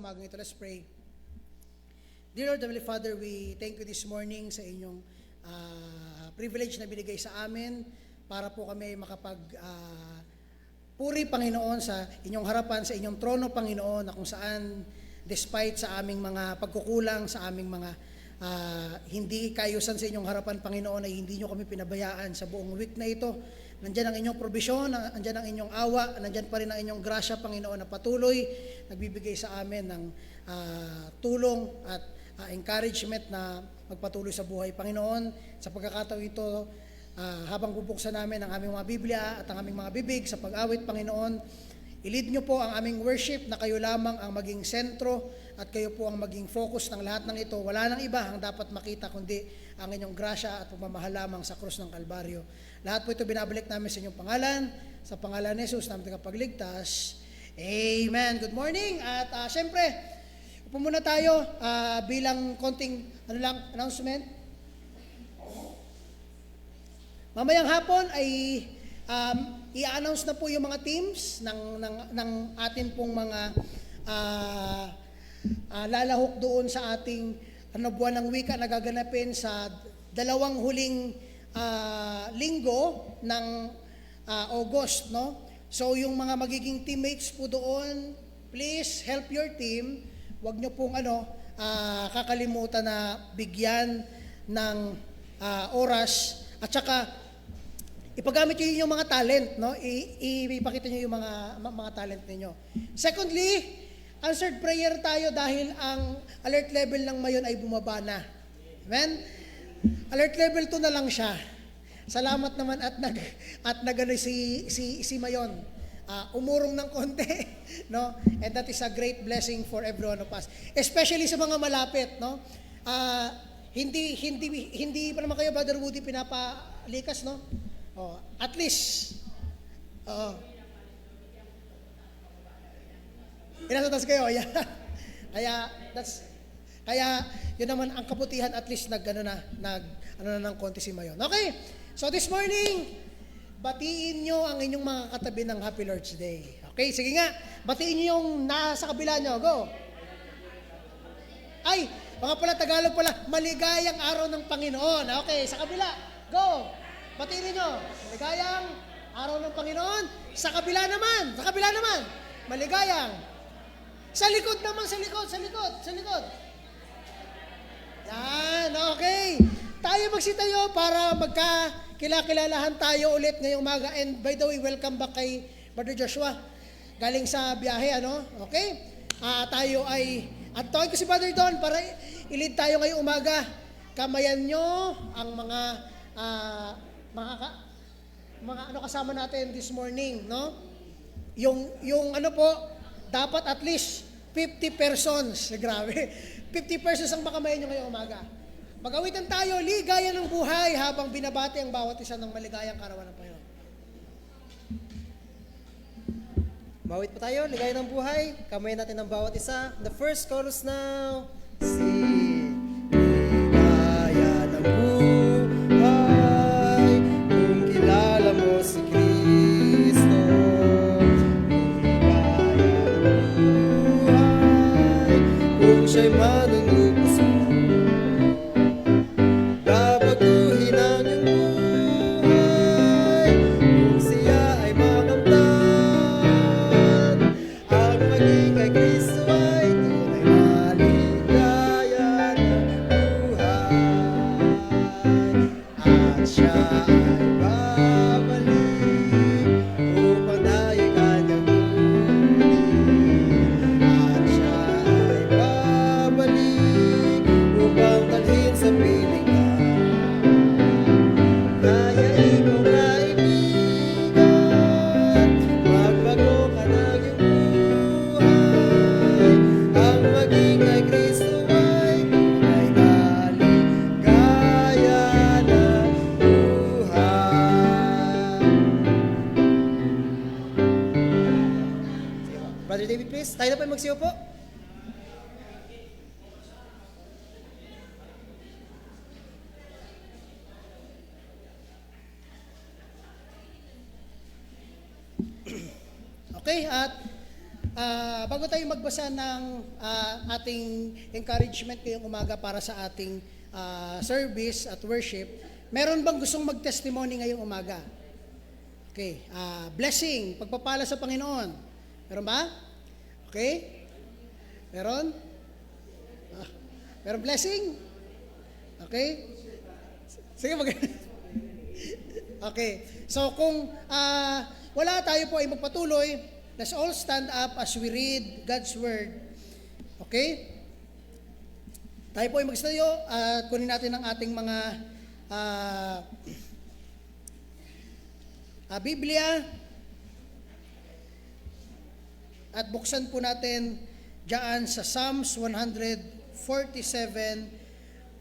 umagang ito. Let's pray. Dear Lord, Heavenly Father, we thank you this morning sa inyong privilege na binigay sa amin para po kami puri, Panginoon, sa inyong harapan, sa inyong trono, Panginoon, na kung saan, despite sa aming mga pagkukulang, sa aming mga hindi kaayusan sa inyong harapan, Panginoon, ay hindi nyo kami pinabayaan sa buong week na ito. Nandyan ang inyong probisyon, nandyan ang inyong awa, nandyan pa rin ang inyong grasya, Panginoon, na patuloy nagbibigay sa amin ng tulong at encouragement na magpatuloy sa buhay, Panginoon. Sa pagkakataon ito, habang bubuksan namin ang aming mga Biblia at ang aming mga bibig sa pag-awit, Panginoon, i-lead nyo po ang aming worship na kayo lamang ang maging sentro at kayo po ang maging focus ng lahat ng ito. Wala nang iba ang dapat makita kundi ang inyong grasya at pagmamahal lamang sa krus ng Kalbaryo. Lahat po ito binabalik namin sa inyong pangalan, sa pangalan ni Jesus namin tagapagligtas. Amen. Good morning. At syempre, upo muna tayo bilang konting announcement. Mamayang hapon ay i-announce na po yung mga teams ng atin pong mga lalahok doon sa ating buwan ng wika na gaganapin sa dalawang huling linggo ng August, no? So yung mga magiging teammates po doon, please help your team. Huwag nyo pong kakalimutan na bigyan ng oras at saka ipagamit nyo yung mga talent, no? Ipakita nyo yung mga talent ninyo. Secondly, answered prayer tayo dahil ang alert level ng Mayon ay bumaba na. Amen? Alert level 2 na lang siya. Salamat naman at si Mayon. Umurong ng konti, no? And that is a great blessing for every one of us. Especially sa mga malapit, no? Hindi pa naman kayo, Brother Woody, pinapalikas, no? At least inasatas kayo. Yeah. Kaya yun naman ang kabutihan, at least nag ng konti si Mayon. Okay. So this morning, batiin nyo ang inyong mga katabi ng Happy Lord's Day. Okay, sige nga. Batiin nyo yung nasa kabila nyo. Go. Ay, mga pala Tagalog pala, maligayang araw ng Panginoon. Okay, sa kabila. Go. Batiin nyo. Maligayang araw ng Panginoon. Sa kabila naman. Maligayang. Sa likod naman, sa likod. Yan, okay. Tayo magsitayo para magkakilalahan tayo ulit ngayong umaga. And by the way, welcome back kay Brother Joshua. Galing sa biyahe, Okay? Tayo ay, at tawag ko si Brother Don para i-lead tayo ngayong umaga. Kamayan nyo ang mga kasama natin this morning, no? Yung dapat at least 50 persons. Grabe. 50 persons ang makamayan nyo ngayong umaga. Mag-awitan tayo, ligaya ng buhay habang binabati ang bawat isa ng maligayang karawan ng Panginoon. Mawit pa tayo, ligaya ng buhay. Kamayan natin ang bawat isa. The first chorus now. Ligaya ng buhay kung kilala mo si Kristo. Ligaya ng buhay kung siya'y manunubos mo. Babaguhin ang iyong buhay kung siya ay makamtan. Ang maging kay Kristo ay tunay maligaya ng buhay. At siya ay babalik upang tayo'y kanyang kunin. At siya ay babalik upang dalhin sa piling ka. Kaya ikaw kaibigan, magbago ka ng iyong buhay. Ang maging kay Kristo ay tunay na ligaya ng buhay. Brother David, please. Tayo na po magsiyo po. Okay, at bago tayo magbasa ng ating encouragement ngayong umaga para sa ating service at worship, meron bang gustong mag-testimony ngayong umaga? Okay, blessing, pagpapala sa Panginoon. Meron ba? Okay? Meron? Meron blessing? Okay? Sige, okay. So kung wala, tayo po ay magpatuloy. Let's all stand up as we read God's Word. Okay? Tayo po ay magstayo at kunin natin ang ating mga Biblia at buksan po natin diyan sa Psalms 147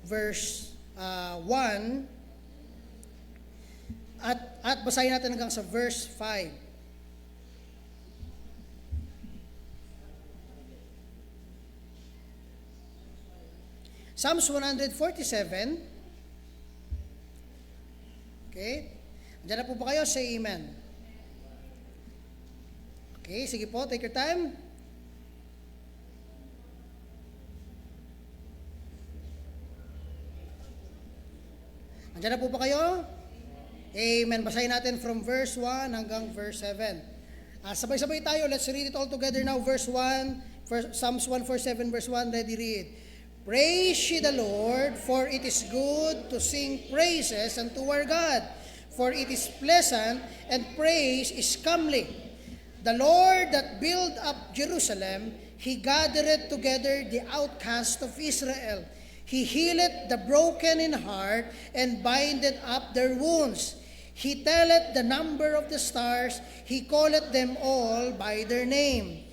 verse 1 at basahin natin hanggang sa verse 5. Psalms 147. Okay? Diyan na po ba kayo? Say amen. Okay, sige po, take your time. Andiyan na po ba kayo? Amen. Basahin natin from verse 1 hanggang verse 7. Sabay-sabay tayo. Let's read it all together now. Verse 1, Psalms 147 verse 1. Ready, read. Praise ye the Lord, for it is good to sing praises unto our God, for it is pleasant, and praise is comely. The Lord that built up Jerusalem, He gathereth together the outcast of Israel. He healeth the broken in heart, and bindeth up their wounds. He telleth the number of the stars, He calleth them all by their name.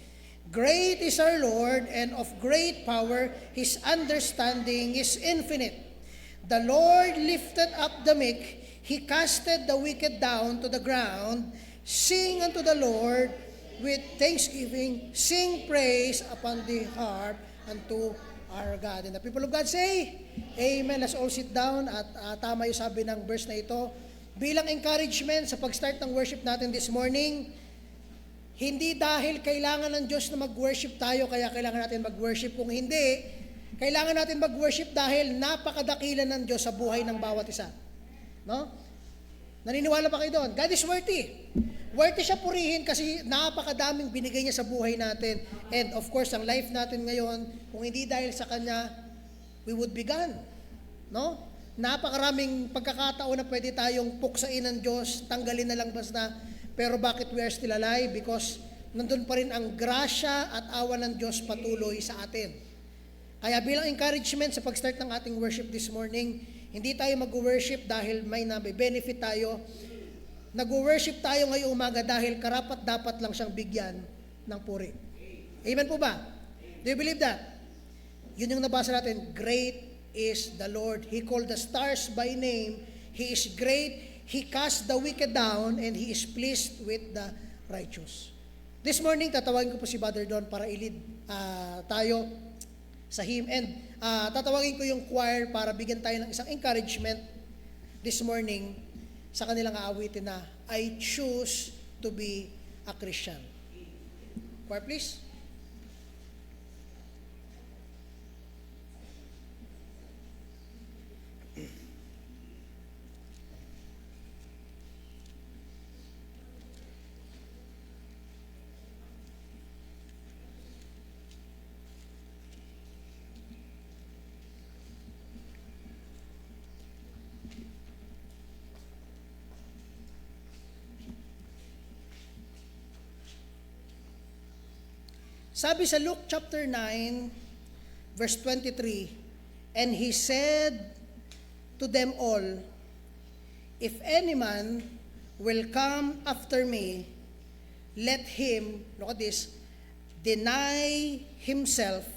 Great is our Lord, and of great power, His understanding is infinite. The Lord lifted up the meek, He casted the wicked down to the ground. Sing unto the Lord with thanksgiving, sing praise upon the harp unto our God. And the people of God say, Amen. Let's all sit down at tama yung sabi ng verse na ito. Bilang encouragement sa pag-start ng worship natin this morning, hindi dahil kailangan ng Diyos na mag-worship tayo, kaya kailangan natin mag-worship. Kung hindi, kailangan natin mag-worship dahil napakadakilan ng Diyos sa buhay ng bawat isa. No? Naniniwala ba kayo doon? God is worthy. Worthy siya purihin kasi napakadaming binigay niya sa buhay natin. And of course, ang life natin ngayon, kung hindi dahil sa Kanya, we would be gone. No? Napakaraming pagkakataon na pwede tayong puksain ng Diyos, tanggalin na lang basta. Pero bakit we are still alive? Because nandun pa rin ang grasya at awa ng Diyos patuloy sa atin. Kaya bilang encouragement sa pag-start ng ating worship this morning, hindi tayo mag-worship dahil may benefit tayo. Nag-worship tayo ngayong umaga dahil karapat-dapat lang siyang bigyan ng puri. Amen po ba? Do you believe that? Yun yung nabasa natin, great is the Lord. He called the stars by name. He is great. He cast the wicked down, and He is pleased with the righteous. This morning, tatawagin ko po si Brother Don para i-lead tayo sa hymn. And tatawagin ko yung choir para bigyan tayo ng isang encouragement this morning sa kanilang aawitin na, I choose to be a Christian. Choir, please. Sabi sa Luke chapter 9, verse 23, and He said to them all, if any man will come after me, let him, look at this, deny himself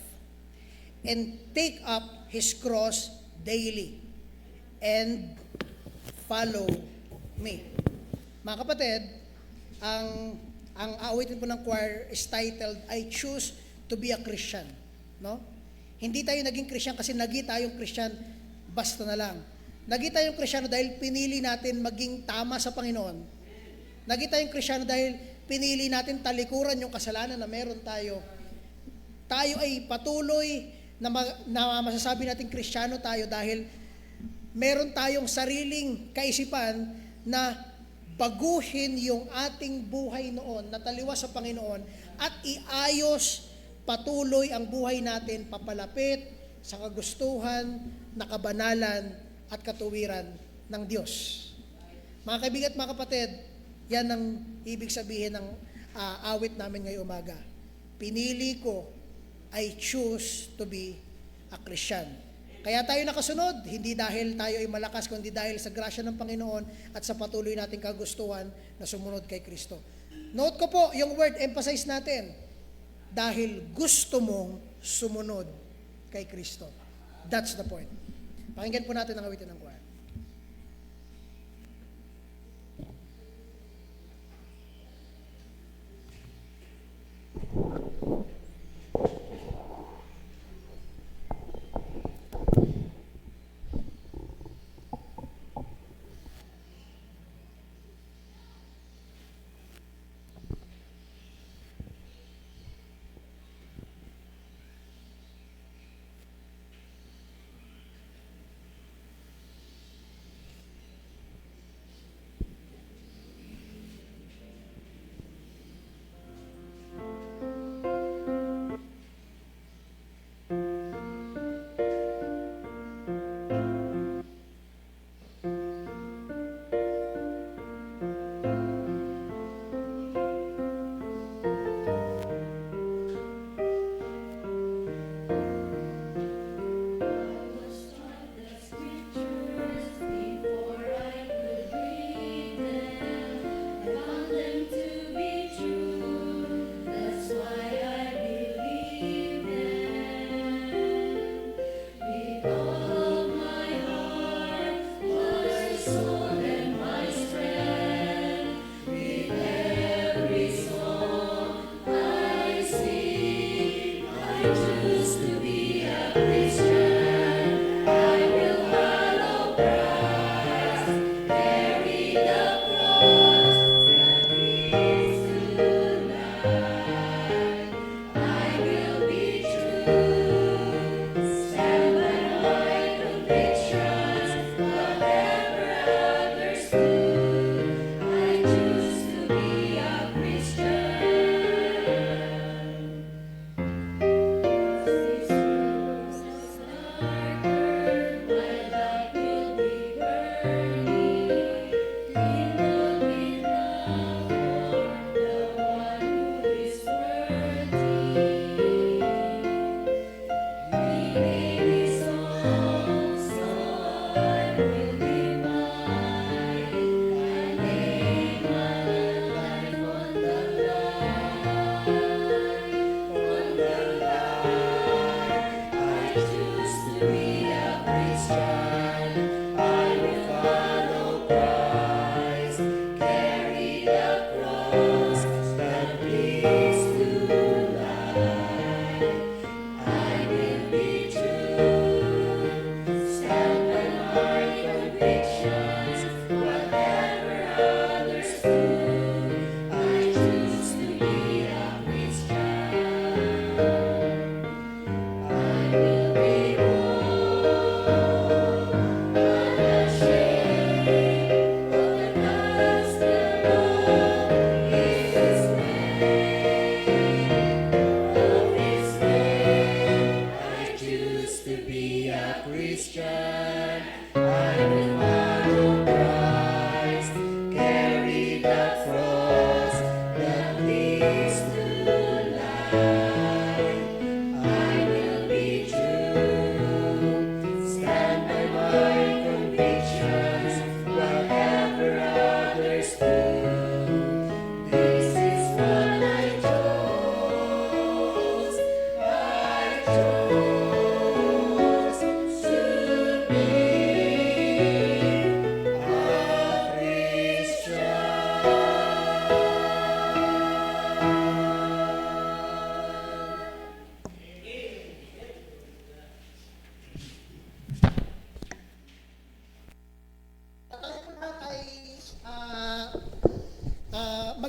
and take up his cross daily and follow me. Mga kapatid, ang awitin po ng choir is titled, I choose to be a Christian. No? Hindi tayo naging Christian kasi naging tayong Christian basta na lang. Naging tayong Kristiyano dahil pinili natin maging tama sa Panginoon. Naging tayong Kristiyano dahil pinili natin talikuran yung kasalanan na meron tayo, tayo ay patuloy na masasabi natin Kristiyano tayo dahil meron tayong sariling kaisipan na baguhin yung ating buhay noon na taliwas sa Panginoon at iayos patuloy ang buhay natin papalapit sa kagustuhan, na kabanalan at katuwiran ng Diyos. Mga kaibigan at mga kapatid, yan ang ibig sabihin ng awit namin ngayong umaga. Pinili ko, I choose to be a Christian. Kaya tayo nakasunod, hindi dahil tayo ay malakas, kundi dahil sa grasya ng Panginoon at sa patuloy nating kagustuhan na sumunod kay Kristo. Note ko po, yung word, emphasize natin, dahil gusto mong sumunod kay Kristo. That's the point. Pakinggan po natin ang awitin ng choir.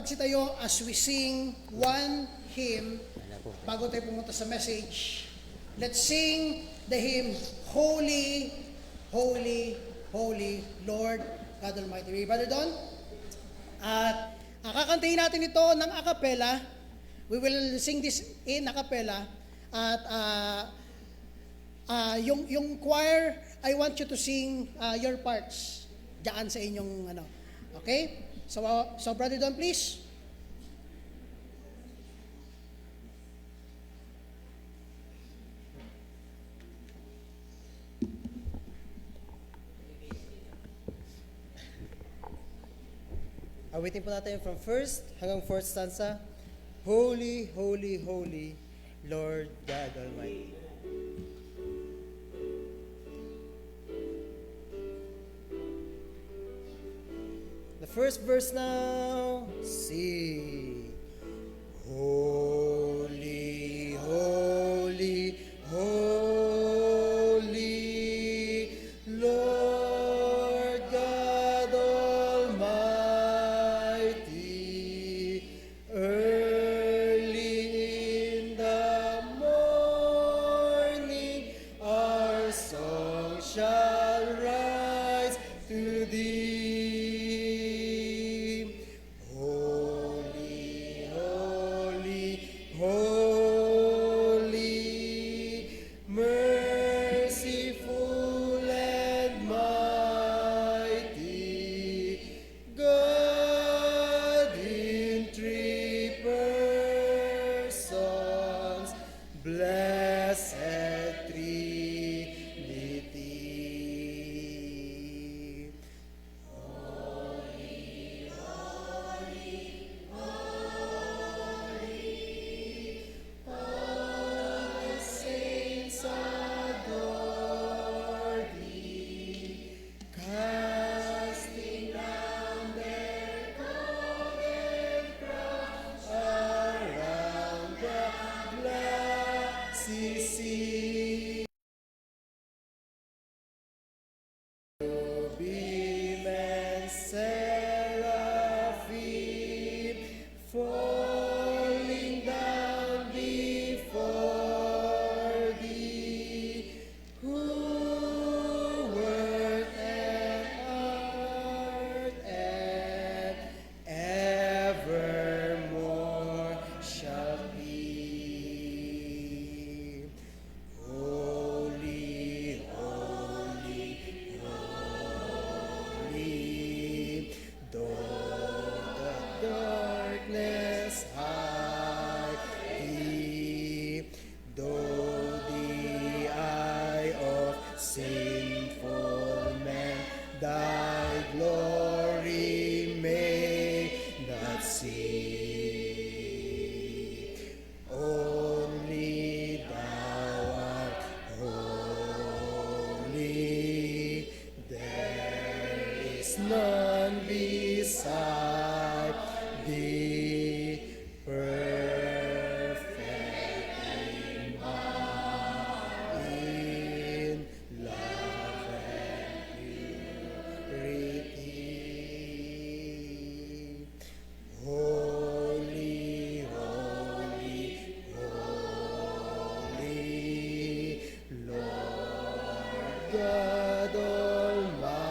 magsitayo as we sing one hymn bago tayo pumunta sa message. Let's sing the hymn, Holy, Holy, Holy, Lord God Almighty. Brother Don? At kakantahin natin ito ng a cappella. We will sing this in a cappella. At yung choir, I want you to sing your parts diyan sa inyong ano. Okay? So Brother Don, please. Awitin po natin from first hanggang fourth stanza. Holy, holy, holy, Lord God Almighty. The first verse now. Sing. Holy, holy, holy, Lord God Almighty. Early in the morning, our song shall rise to thee. Holy, holy, holy, merciful and mighty, God in three persons, blessed Trinity. Saints adore thee, casting down their golden crowns around the glassy sea. Cherubim and seraphim falling down before thee, who wert and art and evermore shall be. Holy, holy, holy, though the darkness hide thee, though the eye of sinful men thy glory may not see. Only thou art holy, there is none beside thee, perfect in love and purity. Holy, holy, holy, Lord God Almighty.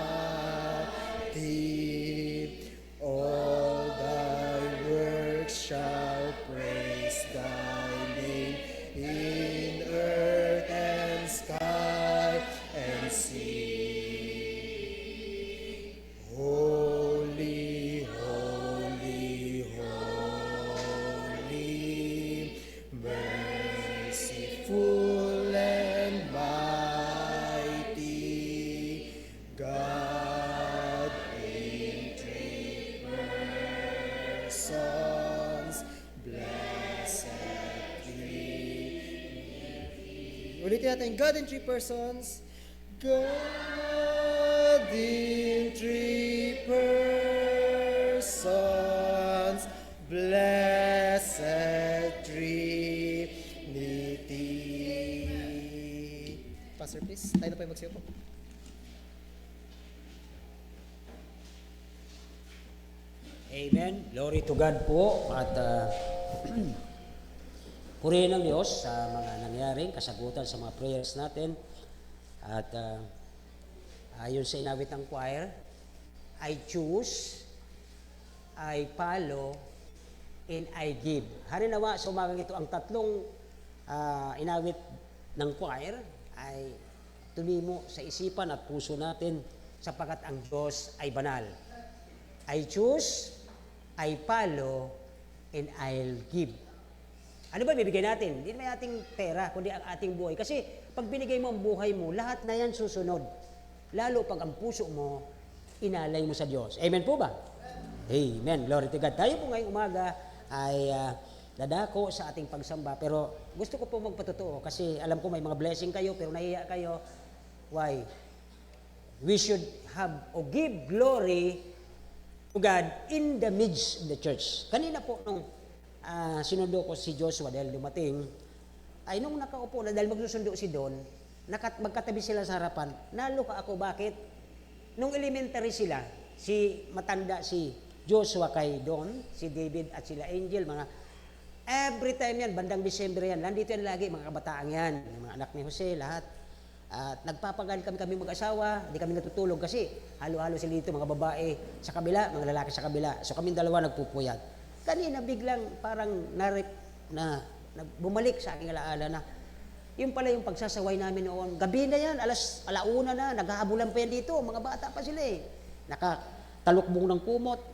All thy works shall praise thy name in earth and sky and sea. Holy, holy, holy, merciful and mighty, God in three persons, blessed Trinity. Ulitin natin, God in three persons, God in three persons, blessed Trinity. Pastor, please, tayo na po yung magsiyo po. Amen. Glory to God po. At purihin ng Diyos sa mga nangyaring kasagutan sa mga prayers natin. At ayon sa inawit ng choir, I choose, I follow, and I give. Harinawa sa umagang ito, ang tatlong inawit ng choir ay tumimo sa isipan at puso natin sapagkat ang Diyos ay banal. I choose, I follow, and I'll give. Ano ba bibigay natin? Hindi naman ating pera, kundi ang ating buhay. Kasi pag binigay mo ang buhay mo, lahat na yan susunod. Lalo pag ang puso mo, inalay mo sa Diyos. Amen po ba? Amen. Glory to God. Tayo po ngayong umaga ay dadako sa ating pagsamba. Pero gusto ko po magpatotoo kasi alam ko may mga blessing kayo pero nahiya kayo. Why? We should have or give glory to God in the midst of the church. Kanina po nung sinundo ko si Joshua dahil dumating, ay nung nakaupo na dahil magsusundo si Don, magkatabi sila sa harapan, naluka ako. Bakit? Nung elementary sila, si matanda si Joshua kay Don, si David at sila Angel, mga every time yan, bandang December yan, nandito yan lagi, mga kabataan yan, yung mga anak ni Jose, lahat. At nagpapagal kami mag-asawa, di kami natutulog kasi halo-halo sila dito, mga babae sa kabila, mga lalaki sa kabila. So kami dalawa nagpupuyat. Kanina biglang parang bumalik sa aking alaala na yung pala yung pagsasaway namin noon. Gabi na yan, alauna na, naghahabulan pa yan dito, mga bata pa sila eh. Nakatalukbong ng kumot,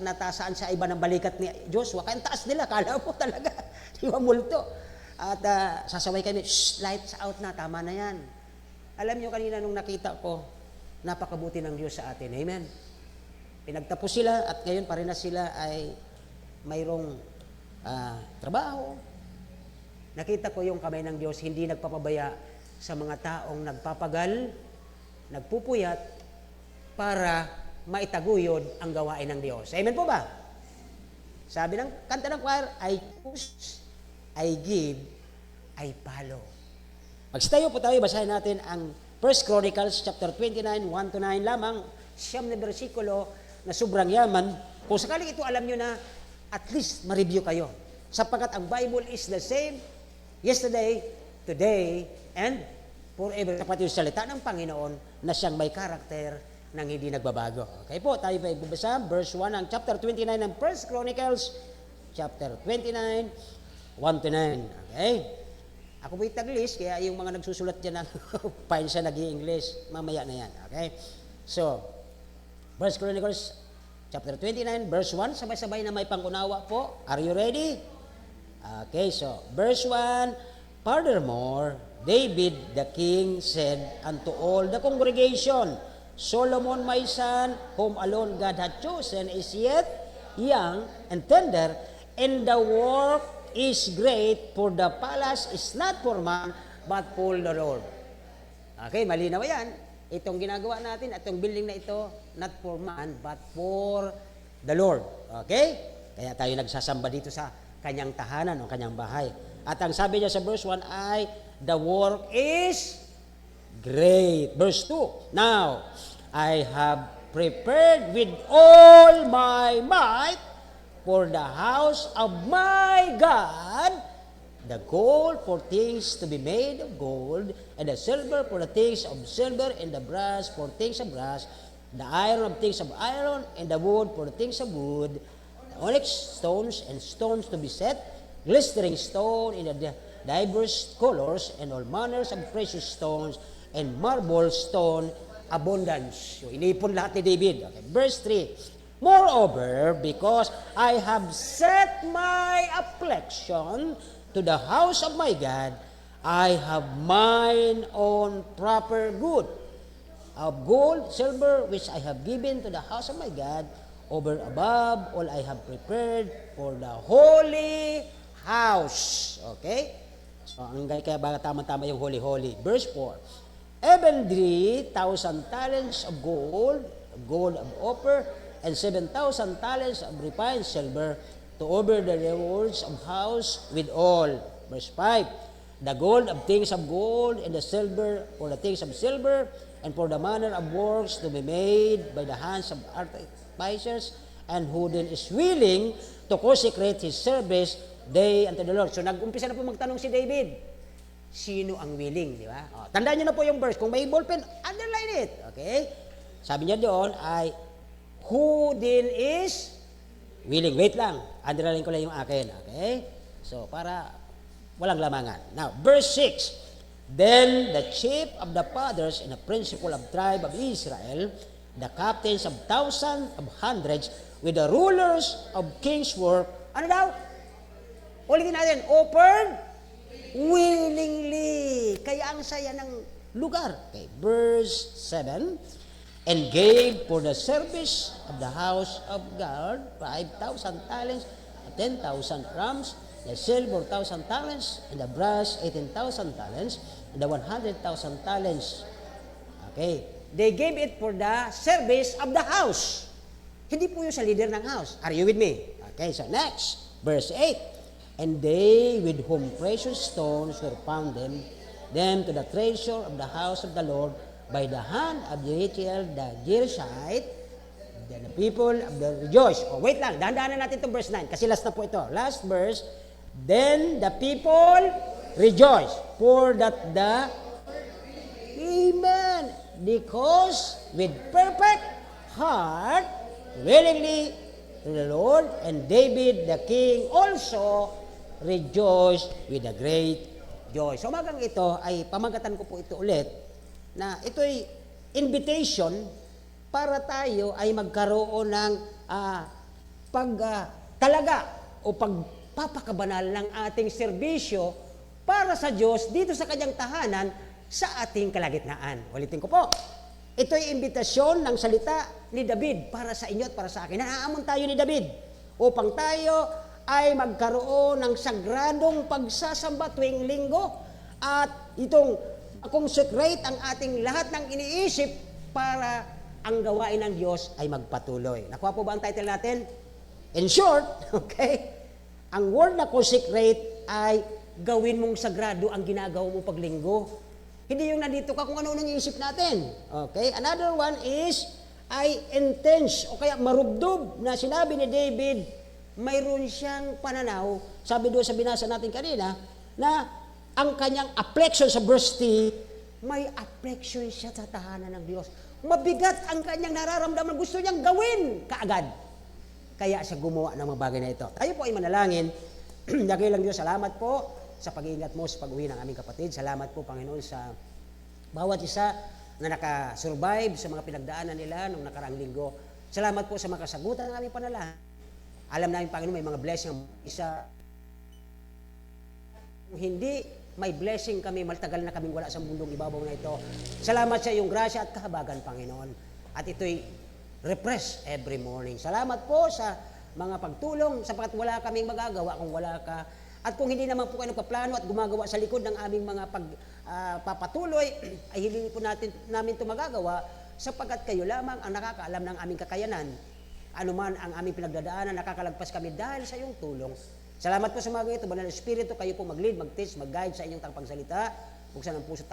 natasaan sa iba ng balikat ni Joshua, kaya ang taas nila, kala mo talaga, di ba multo. At sasaway kami, shh, lights out na, tama na yan. Alam nyo kanina nung nakita ko, napakabuti ng Diyos sa atin. Amen. Pinagtapos sila at ngayon parehas sila ay mayroong trabaho. Nakita ko yung kamay ng Diyos hindi nagpapabaya sa mga taong nagpapagal, nagpupuyat para maitaguyod ang gawain ng Diyos. Amen po ba? Sabi ng kanta ng choir, I choose, I give, I follow. Magstayo po tayo, basahin natin ang 1 Chronicles chapter 29, 1-9 lamang, siyam na bersikulo na sobrang yaman. Kung sakaling ito alam nyo na, at least ma-review kayo. Sapagkat ang Bible is the same yesterday, today, and forever. Sapat yung salita ng Panginoon na siyang may karakter nang hindi nagbabago. Okay po, tayo pa ibabasa, verse 1 ng chapter 29 ng 1 Chronicles chapter 29, 1-9. Okay? Ako po'y Taglis, kaya yung mga nagsusulat dyan ng fine siya nag-i-English, mamaya na yan. Okay? So, 1 Chronicles chapter 29, verse 1, sabay-sabay na may pangunawa po. Are you ready? Okay, so, verse 1, furthermore, David the king said unto all the congregation, Solomon my son, whom alone God had chosen, is yet young and tender, and the work is great, for the palace is not for man, but for the Lord. Okay, malinaw yan. Itong ginagawa natin, itong building na ito, not for man, but for the Lord. Okay? Kaya tayo nagsasamba dito sa kanyang tahanan o kanyang bahay. At ang sabi niya sa verse 1 ay, the work is great. Verse 2, now, I have prepared with all my might for the house of my God, the gold for things to be made of gold, and the silver for the things of silver, and the brass for things of brass, the iron of things of iron, and the wood for the things of wood, the onyx stones and stones to be set, glistering stone in the diverse colors, and all manners of precious stones, and marble stone abundance. So, inipon lahat ni David. Okay. Verse 3, moreover, because I have set my affliction to the house of my God, I have mine own proper good of gold, silver, which I have given to the house of my God, over above all I have prepared for the holy house. Okay? So, kaya baga tama-tama yung holy-holy. Verse 4, even 3,000 talents of gold of Ophir, and 7,000 talents of refined silver, to over the rewards of house with all. Verse 5, the gold of things of gold, and the silver for the things of silver, and for the manner of works to be made by the hands of artificers, and who then is willing to consecrate his service day unto the Lord. So nag-umpisa na po magtanong si David. Sino ang willing, di ba? O, tandaan niyo na po yung verse. Kung may ballpen, underline it. Okay? Sabi niya doon ay, who then is willing. Wait lang. Underline ko lang yung akin. Okay? So, para walang lamangan. Now, verse 6. Then the chief of the fathers and the principal of tribe of Israel, the captains of thousands, of hundreds, with the rulers of king's work, ano daw? Ulitin natin, offered willingly. Kaya ang saya ng lugar. Okay, verse 7, and gave for the service of the house of God 5,000 talents, 10,000 rams, the silver 1,000 talents, and the brass 18,000 talents, and the 100,000 talents. Okay. They gave it for the service of the house. Hindi po yung sa leader ng house. Are you with me? Okay, so next, verse 8. And they with whom precious stones were found them to the treasure of the house of the Lord by the hand of Jehiel the Gershite, then the people of the rejoice. Oh, wait lang, dahan-dahanan natin itong verse 9, kasi last na po ito. Last verse, then the people rejoice, for that the, amen, because with perfect heart, willingly to the Lord, and David the king also rejoiced with a great joy. So umagang ito ay pamagatan ko po ito ulit, na ito'y invitation para tayo ay magkaroon ng pagtalaga o pagpapakabanal ng ating serbisyo para sa Diyos dito sa kanyang tahanan sa ating kalagitnaan. Ulitin ko po, ito'y imbitasyon ng salita ni David para sa inyo at para sa akin. Naaamon tayo ni David upang tayo ay magkaroon ng sagradong pagsasamba tuwing linggo at itong consecrate ang ating lahat ng iniisip para ang gawain ng Diyos ay magpatuloy. Nakuha po ba ang title natin? In short, okay, ang word na consecrate ay gawin mong sagrado ang ginagawa mo paglinggo. Hindi yung nandito ka kung ano nang iisip natin. Okay? Another one is ay intense o kaya marubdob na sinabi ni David, mayroon siyang pananaw, sabi doon sa binasa natin kanina, na ang kanyang affliction sa verse 3, may affliction siya sa tahanan ng Diyos. Mabigat ang kanyang nararamdaman, gusto niyang gawin kaagad. Kaya siya gumawa ng mga bagay na ito. Tayo po ay manalangin. Dakilang Diyos, salamat po sa pag-iingat mo sa pag-uwi ng aming kapatid. Salamat po, Panginoon, sa bawat isa na nakasurvive sa mga pinagdaanan nila nung nakaraang linggo. Salamat po sa mga kasagutan ng aming panalangin. Alam namin, Panginoon, may mga blessing ang isa. Kung hindi may blessing kami, maltagal na kaming wala sa mundong ibabaw na ito. Salamat sa iyong grasya at kahabagan, Panginoon. At ito'y refresh every morning. Salamat po sa mga pagtulong sapagkat wala kaming magagawa kung wala ka. At kung hindi naman po kayo nagpaplano at gumagawa sa likod ng aming mga pagpapatuloy, ay hindi po namin ito magagawa sapagkat kayo lamang ang nakakaalam ng aming kakayanan. Ano man ang aming pinagdadaanan, nakakalagpas kami dahil sa iyong tulong. Salamat po sa mga ito, Banal na Espiritu, kayo po mag-lead, mag-teach, mag-guide sa inyong pagsalita, buksan ang puso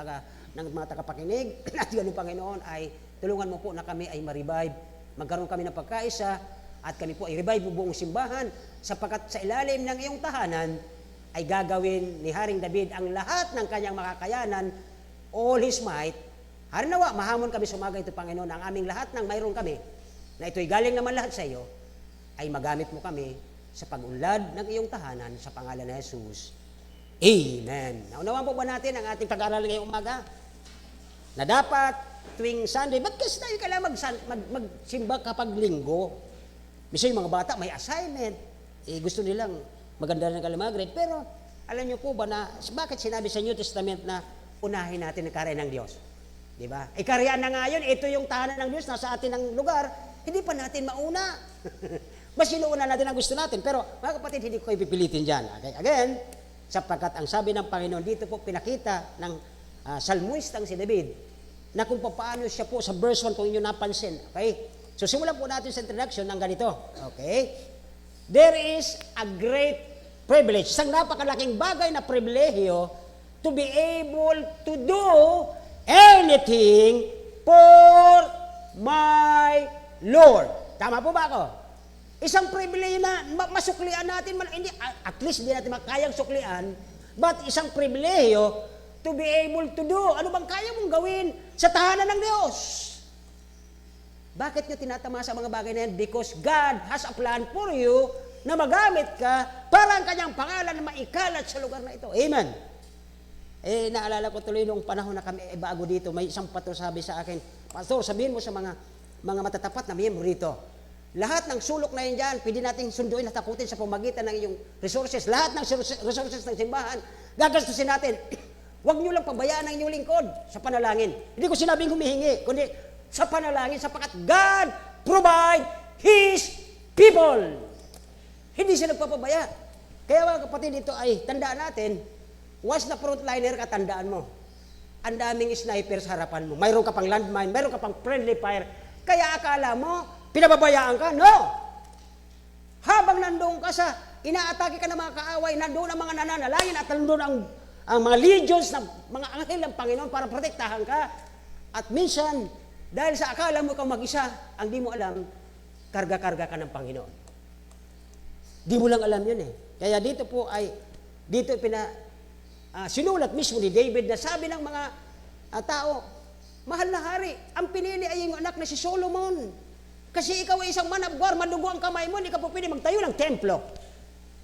ng mga tagapakinig, at gano'n, Panginoon, ay tulungan mo po na kami ay ma-revive, magkaroon kami ng pagkaisa, at kami po ay revive buong simbahan, sapagkat sa ilalim ng iyong tahanan, ay gagawin ni Haring David ang lahat ng kanyang makakayanan, all his might. Harinawa, mahamon kami sumaga ito, Panginoon, ang aming lahat ng mayroon kami, na ito'y galing naman lahat sa iyo, ay magamit mo kami sa pag-unlad ng iyong tahanan sa pangalan ni Jesus. Amen. Naunawaan po ba natin ang ating pag-aaral ngayong umaga? Na dapat tuwing Sunday, ba't kasi tayo kailangan magsimba kapag linggo? Minsan yung mga bata may assignment, gusto nilang maganda ng kalimagrade, pero alam niyo po ba na bakit sinabi sa New Testament na unahin natin ang karya ng Diyos? Diba? Karya na nga yun, ito yung tahanan ng Diyos, nasa atin ang lugar, hindi pa natin mauna. Mas sinuuna natin ang gusto natin. Pero mga kapatid, hindi ko ipipilitin dyan. Okay? Again, sapagkat ang sabi ng Panginoon, dito po pinakita ng salmuistang si David, na kung paano siya po sa verse 1 kung inyo napansin. Okay? So simulan po natin sa introduction ng ganito. Okay? There is a great privilege, isang napakalaking bagay na pribilehyo to be able to do anything for my Lord. Tama po ba ako? Isang pribileyo na masuklian natin, hindi, at least hindi natin makayang suklian, but isang pribileyo to be able to do. Ano bang kaya mong gawin sa tahanan ng Diyos? Bakit nyo tinatama sa mga bagay na yan? Because God has a plan for you na magamit ka para ang kanyang pangalan na maikalat sa lugar na ito. Amen. Naalala ko tuloy nung panahon na kami bago dito, may isang pastor sabi sa akin, Pastor, sabihin mo sa mga matatapat na miyembro rito, lahat ng sulok na yun dyan, pwede nating sunduin at takutin sa pamagitan ng iyong resources. Lahat ng resources ng simbahan, gagastusin natin. Huwag nyo lang pabayaan ang inyong lingkod sa panalangin. Hindi ko sinabing humihingi, kundi sa panalangin sapagkat God provide His people. Hindi siya nagpapabaya. Kaya mga kapatid, ito ay tandaan natin, once na frontliner ka, tandaan mo, ang daming sniper sa harapan mo. Mayroon ka pang landmine, mayroon ka pang friendly fire. Kaya akala mo, pinababayaan ka? No! Habang nandoon ka sa, inaatake ka ng mga kaaway, nandoon ang mga nananalangin at nandoon ang mga legions ng mga anghel ng Panginoon para protektahan ka. At minsan, dahil sa akala mo kang mag-isa, ang di mo alam, karga-karga ka ng Panginoon. Di mo lang alam yun eh. Kaya dito po ay, sinulat mismo ni David na sabi ng mga tao, mahal na hari, ang pinili ay yung anak na si Solomon. Kasi ikaw ay isang man of war, madugo ang kamay mo, hindi ka po pwede magtayo ng templo.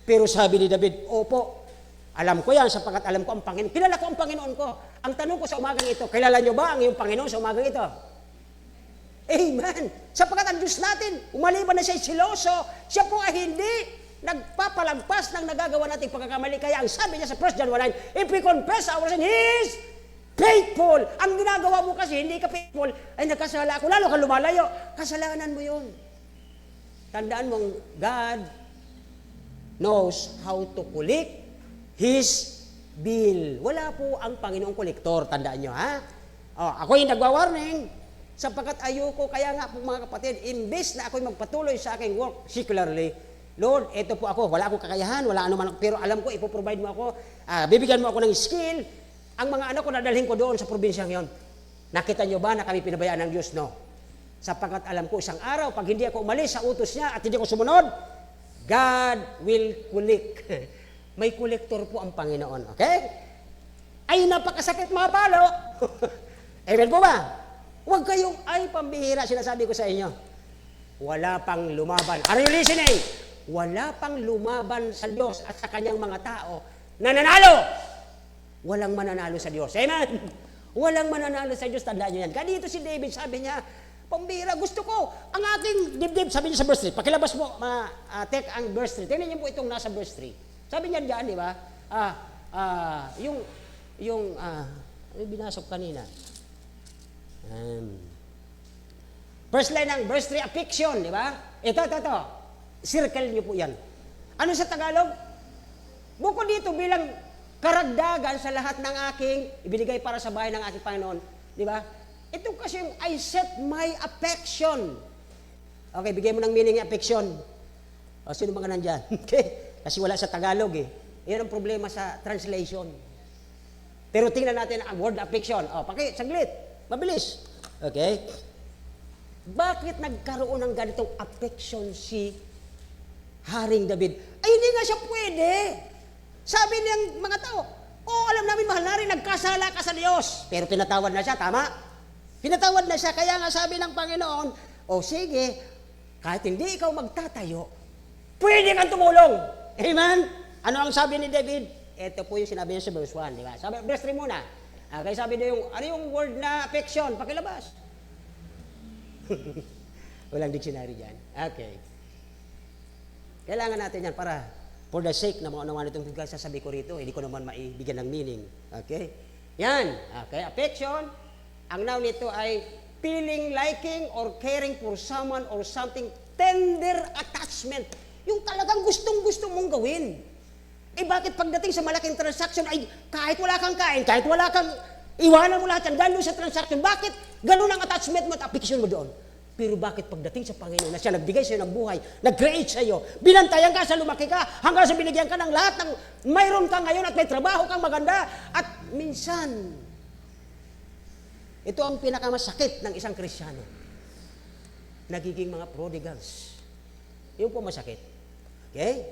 Pero sabi ni David, opo, alam ko yan sapagkat alam ko ang Panginoon. Kilala ko ang Panginoon ko. Ang tanong ko sa umagang ito, kilala nyo ba ang iyong Panginoon sa umagang ito? Amen. Sapagkat ang Diyos natin, umaliban na siya siloso, siya po ay hindi nagpapalagpas ng nagagawa nating pagkakamali. Kaya ang sabi niya sa 1 John 1:9, if we confess our sin, He is faithful. Ang ginagawa mo kasi, hindi ka faithful, ay nagkasala ako, lalo ka lumalayo. Kasalanan mo yun. Tandaan mong God knows how to collect His bill. Wala po ang Panginoong kolektor, tandaan nyo, ha? Ako yung nagwa-warning, sapagkat ayoko, kaya nga po mga kapatid, imbes na ako'y magpatuloy sa aking work secularly, Lord, ito po ako, wala akong kakayahan, wala anuman, pero alam ko, ipoprovide mo ako, bibigyan mo ako ng skill, ang mga anak ko nadalhin ko doon sa probinsyang yon. Nakita nyo ba na kami pinabayaan ng Diyos? No. Sapagkat alam ko, isang araw, pag hindi ako umalis sa utos niya at hindi ko sumunod, God will collect. May kolektor po ang Panginoon. Okay? Ay, napakasakit mga palo. Amen po ba? Huwag kayong, ay, pambihira, sinasabi ko sa inyo. Wala pang lumaban. Are you listening? Wala pang lumaban sa Diyos at sa kanyang mga tao na nanalo. Walang mananalo sa Diyos. Amen? Walang mananalo sa Diyos. Tandaan nyo yan. Kaya dito si David, sabi niya, pambihira, gusto ko, ang aking dibdib, sabi niya sa verse 3, pakilabas mo, take ang verse 3. Tingnan niyo po itong nasa verse 3. Sabi niya diyan, di ba? Ano binasok kanina? First line ng verse 3, affliction, di ba? Ito. Circle niyo po yan. Ano sa Tagalog? Bukod dito bilang karagdagan sa lahat ng aking ibinigay para sa bahay ng aking Panginoon. Di ba? Ito kasi yung I set my affection. Okay, bigay mo ng meaning yung affection. O, sino mga nandyan? Okay. Kasi wala sa Tagalog eh. Yan ang problema sa translation. Pero tingnan natin ang word affection. O, saglit. Mabilis. Okay. Bakit nagkaroon ng ganitong affection si Haring David? Ay, hindi nga siya pwede. Sabi ng mga tao, alam namin mahal na rin, nagkasala ka sa Diyos. Pero pinatawad na siya, tama? Pinatawad na siya, kaya nga sabi ng Panginoon, sige, kahit hindi ikaw magtatayo, pwede kang tumulong. Amen? Ano ang sabi ni David? Ito po yung sinabi niya sa verse 1, di ba? Sabi, verse 3 muna. Kaya sabi niya ano yung word na affection? Pakilabas. Walang dictionary dyan. Okay. Kailangan natin yan para, for the sake na maunawaan itong sasabi ko rito, hindi ko naman maibigyan ng meaning. Okay? Yan. Okay, affection. Ang noun nito ay feeling, liking, or caring for someone or something, tender attachment. Yung talagang gustong-gusto mong gawin. Bakit pagdating sa malaking transaction ay kahit wala kang kain, kahit wala kang iwanan mo lahat yan, dahil sa transaction, bakit ganun ang attachment mo at affection mo doon? Pero bakit pagdating sa Panginoon na siya nagbigay sa'yo ng buhay, nag-create sa'yo, binantayan ka sa lumaki ka, hanggang sa binigyan ka ng lahat ng mayroon ka ngayon at may trabaho kang maganda, at minsan, ito ang pinakamasakit ng isang Kristiyano. Nagiging mga prodigals. Yun po masakit. Okay?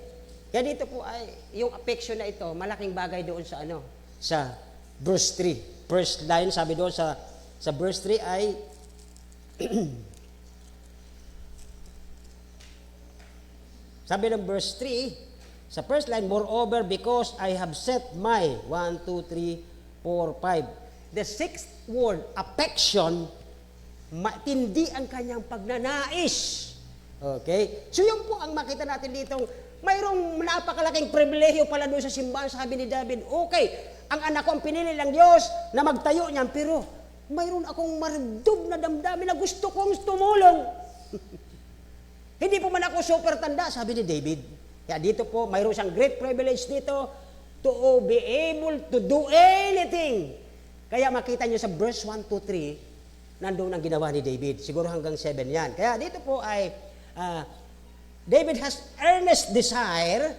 Kaya dito po ay, yung affection na ito, malaking bagay doon sa ano, sa verse 3. First line, sabi doon sa verse 3 ay, sabi ng verse 3, sa first line, moreover, because I have set my, 1, 2, 3, 4, 5. The sixth word, affection, matindi ang kanyang pagnanais. Okay? So yun po ang makita natin dito. Mayroong napakalaking pribilehyo pala doon sa simbahan, sabi ni David, okay, ang anak ko ang pinili ng Diyos na magtayo niyan, pero mayroon akong maridog na damdamin na gusto kong tumulong. Hindi po man ako super tanda, sabi ni David. Kaya dito po, mayroon siyang great privilege dito to be able to do anything. Kaya makita niyo sa verse 1, 2, 3, nandoon ang ginawa ni David. Siguro hanggang 7 yan. Kaya dito po ay, David has earnest desire,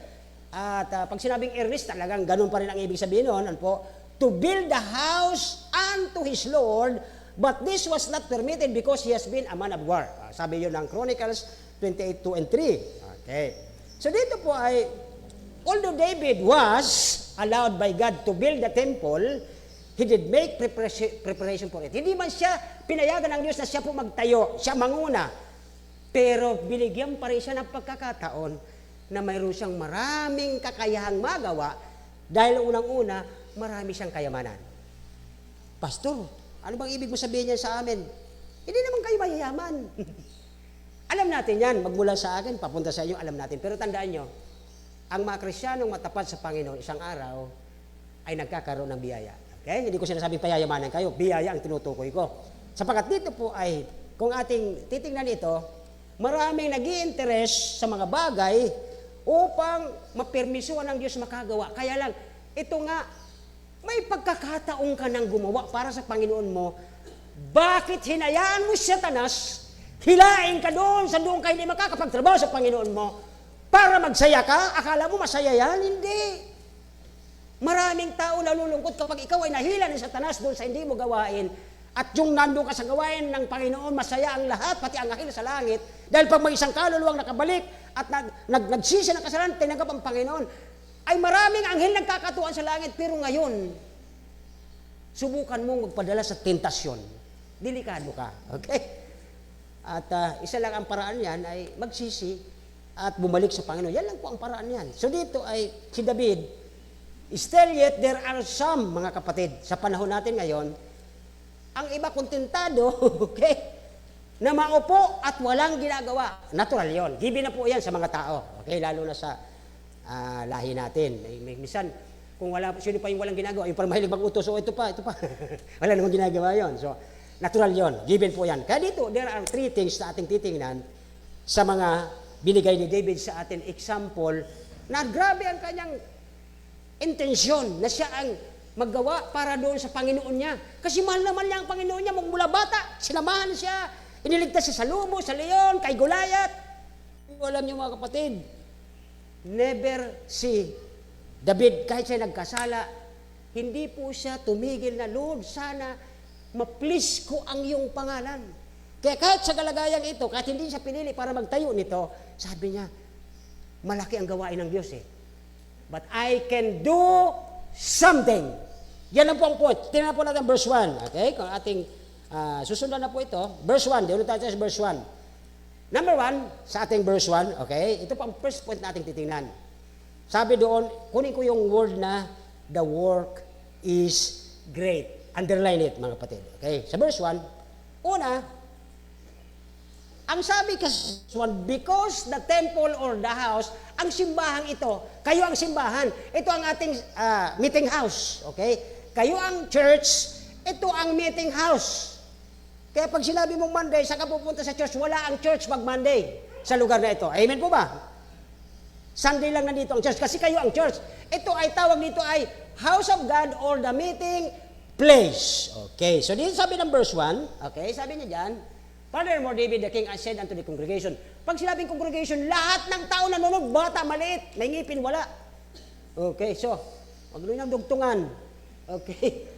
at pag sinabing earnest, talagang ganun pa rin ang ibig sabihin noon, ano po, to build the house unto his Lord, but this was not permitted because he has been a man of war. Sabi yun ng Chronicles 28, 2 and 3. Okay. So dito po ay, although David was allowed by God to build the temple, he did make preparation for it. Hindi man siya pinayagan ng Diyos na siya po magtayo, siya manguna. Pero binigyan pa rin siya ng pagkakataon na mayroon siyang maraming kakayahang magawa dahil unang-una, marami siyang kayamanan. Pastor, ano bang ibig mo sabihin niya sa amin? Hindi naman kayo mayayaman. Alam natin yan, magmula sa akin, papunta sa inyo, alam natin. Pero tandaan nyo, ang mga Kristiyanong matapat sa Panginoon, isang araw, ay nagkakaroon ng biyaya. Okay? Hindi ko sinasabing payayamanan kayo, biyaya ang tinutukoy ko. Sapagat dito po ay, kung ating titingnan ito, maraming nag-i-interest sa mga bagay upang mapermisuan ng Diyos makagawa. Kaya lang, ito nga, may pagkakataon ka nang gumawa para sa Panginoon mo, bakit hinayaan mo siya Satanas, hilain ka doon ka hindi makakapagtrabaho sa Panginoon mo para magsaya ka? Akala mo masaya yan? Hindi. Maraming tao nalulungkot kapag ikaw ay nahila ni Satanas doon sa hindi mo gawain at yung nandun ka sa gawain ng Panginoon, masaya ang lahat, pati ang anghel sa langit. Dahil pag may isang kaluluwang nakabalik at nagsisi ng kasalanan, tinanggap ang Panginoon, ay maraming anghel nagkakatuan sa langit. Pero ngayon, subukan mong magpadala sa tentasyon. Delikado ka. Okay? At isa lang ang paraan yan ay magsisi at bumalik sa Panginoon. Yan lang po ang paraan yan. So dito ay si David, still yet there are some, mga kapatid, sa panahon natin ngayon, ang iba kontentado, okay, na maupo at walang ginagawa. Natural yon. Given na po yan sa mga tao. Okay, lalo na sa lahi natin. Minsan, kung sino pa yung walang ginagawa, yung parang mahilig mag-utos, so ito pa. Wala namang ginagawa yon. So, natural yon. Given po yan. Kaya dito, there are 3 things na ating titingnan sa mga binigay ni David sa atin example na grabe ang kanyang intensyon na siya ang maggawa para doon sa Panginoon niya. Kasi mahal naman niya ang Panginoon niya mula bata. Sinamahan siya. Iniligtas siya sa lubo, sa leon, kay Goliath. Alam niyo mga kapatid, never si David, kahit siya nagkasala, hindi po siya tumigil na, Lord, sana ma-please ko ang iyong pangalan. Kaya kahit sa kalagayang ito, kahit hindi siya pinili para magtayo nito, sabi niya, malaki ang gawain ng Diyos eh. But I can do something. Yan lang po ang point. Tingnan po natin verse 1. Okay? Kung ating susundan na po ito, verse 1. Di ulit tayo sa verse 1. Number 1, sa ating verse 1, okay? Ito po ang first point nating titingnan. Sabi doon, kunin ko yung word na the work is great. Underline it, mga kapatid. Okay? Sa verse 1, una, ang sabi kasi, because the temple or the house, ang simbahang ito, kayo ang simbahan, ito ang ating meeting house. Okay? Kayo ang church, ito ang meeting house. Kaya pag sinabi mong Monday, saan ka pupunta sa church, wala ang church pag Monday sa lugar na ito. Amen po ba? Sunday lang nandito ang church kasi kayo ang church. Ito ay tawag dito ay house of God or the meeting place. Okay, so dito sabi ng verse 1, okay, sabi niya dyan, Furthermore, David the king said unto the congregation, pag sinabing congregation, lahat ng tao nanonood, bata, maliit, may ngipin, wala. Okay, so, wag nyo nang dugtungan. Okay.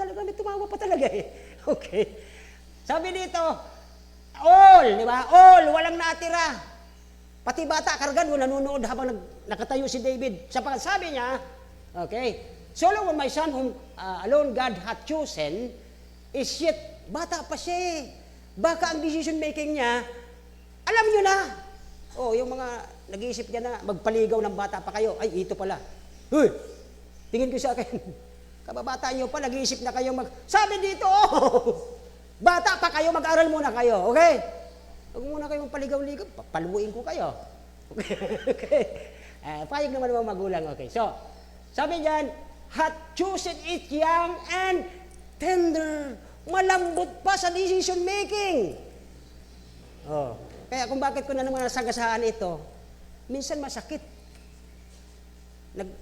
Talaga may tumawa pa talaga eh. Okay. Sabi dito, All, di ba? All, walang natira. Pati bata, kargan mo, nanonood habang nakatayo si David. Sapagat sabi niya, okay, Solomon, my son, whom alone God hath chosen, is yet, bata pa siya eh. Baka ang decision making niya, alam niyo na. Oh, yung mga nag-iisip niya na magpaligaw ng bata pa kayo. Ay, ito pala. Hoy, tingin ko sa akin. Kababata niyo pa, nag-iisip na kayo sabi dito, oh, bata pa kayo, mag-aral muna kayo, okay? Huwag muna kayong paligaw-ligaw, paluin ko kayo. Okay? Payag naman mga magulang, okay? So, sabi diyan, hath chosen it young and tender. Malambot pa sa decision making. Oh. Kaya kung bakit ko na naman nasagasaan ito, minsan masakit.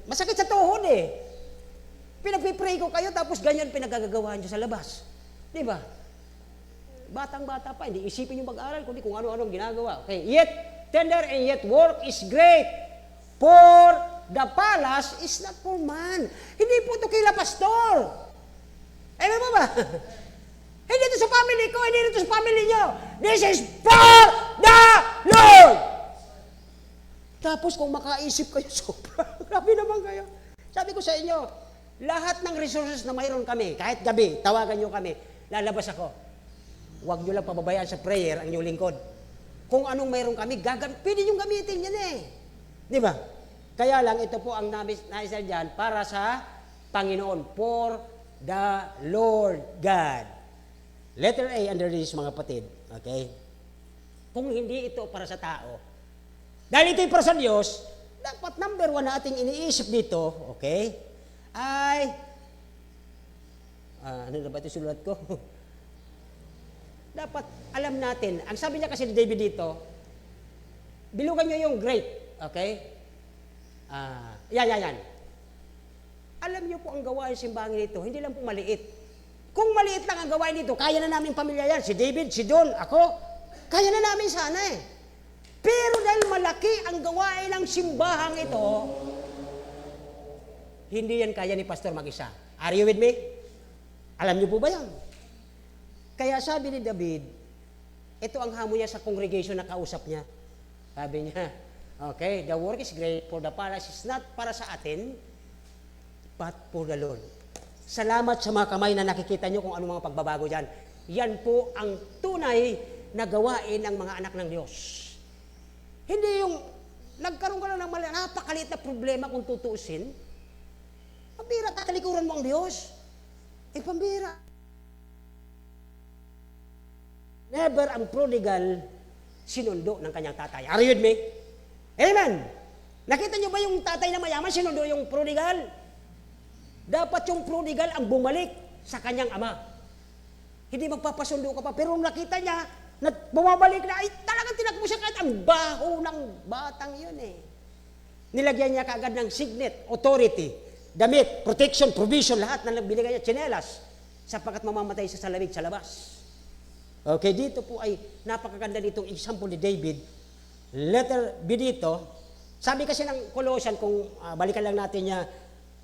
Masakit sa tuhod eh. Pinagpipray ko kayo, tapos ganyan pinagagawaan nyo sa labas. Di ba? Batang-bata pa, hindi isipin yung mag-aral, kundi kung ano-ano ginagawa. Okay, yet tender and yet work is great. For the palace is not for man. Hindi po ito kila pastor. Alam mo ba? Hindi ito sa family ko, hindi ito sa family nyo. This is for the Lord. Tapos kung makaisip kayo, sobra. Grabe naman kayo. Sabi ko sa inyo, lahat ng resources na mayroon kami, kahit gabi, tawagan nyo kami, lalabas ako. Huwag nyo lang pababayaan sa prayer ang inyong lingkod. Kung anong mayroon kami, pwede nyo gamitin yan eh. Di ba? Kaya lang, ito po ang naisal dyan para sa Panginoon. For the Lord God. Letter A under this, mga kapatid. Okay? Kung hindi ito para sa tao, dahil ito'y para sa Diyos, dapat number 1 na ating iniisip dito, okay, ay, ano na ba ito sulat ko? Dapat alam natin, ang sabi niya kasi ni David dito, bilugan nyo yung great, okay? Yan. Alam niyo po ang gawain simbahan nito, hindi lang po maliit. Kung maliit lang ang gawain dito, kaya na namin pamilya yan, si David, si Don, ako, kaya na namin sana eh. Pero dahil malaki ang gawain ng simbahang ito, hindi yan kaya ni Pastor mag-isa. Are you with me? Alam niyo po ba yan? Kaya sabi ni David, ito ang hamon niya sa congregation na kausap niya. Sabi niya, okay, the work is great for the palace is not para sa atin, but for the Lord. Salamat sa mga kamay na nakikita niyo kung anong mga pagbabago dyan. Yan po ang tunay na gawain ng mga anak ng Diyos. Hindi yung nagkaroon ka lang ng napakaliit na problema kung tutuusin. Pambira, tatalikuran mo ang Diyos. Pambira. Never ang prodigal sinundo ng kanyang tatay. Are you with me? Amen. Nakita niyo ba yung tatay na mayaman sinundo yung prodigal? Dapat yung prodigal ang bumalik sa kanyang ama. Hindi magpapasundo ka pa. Pero nakita niya na bumabalik na, ay talagang tinakbo siya kahit ang baho ng batang yun eh. Nilagyan niya kaagad ng signet, authority, damit, protection, provision, lahat na binigay niya, tsinelas, sapagkat mamamatay siya sa lamig sa labas. Okay, dito po ay napakaganda ditong example ni David. Letter B dito, sabi kasi ng Colossian, kung balikan lang natin niya,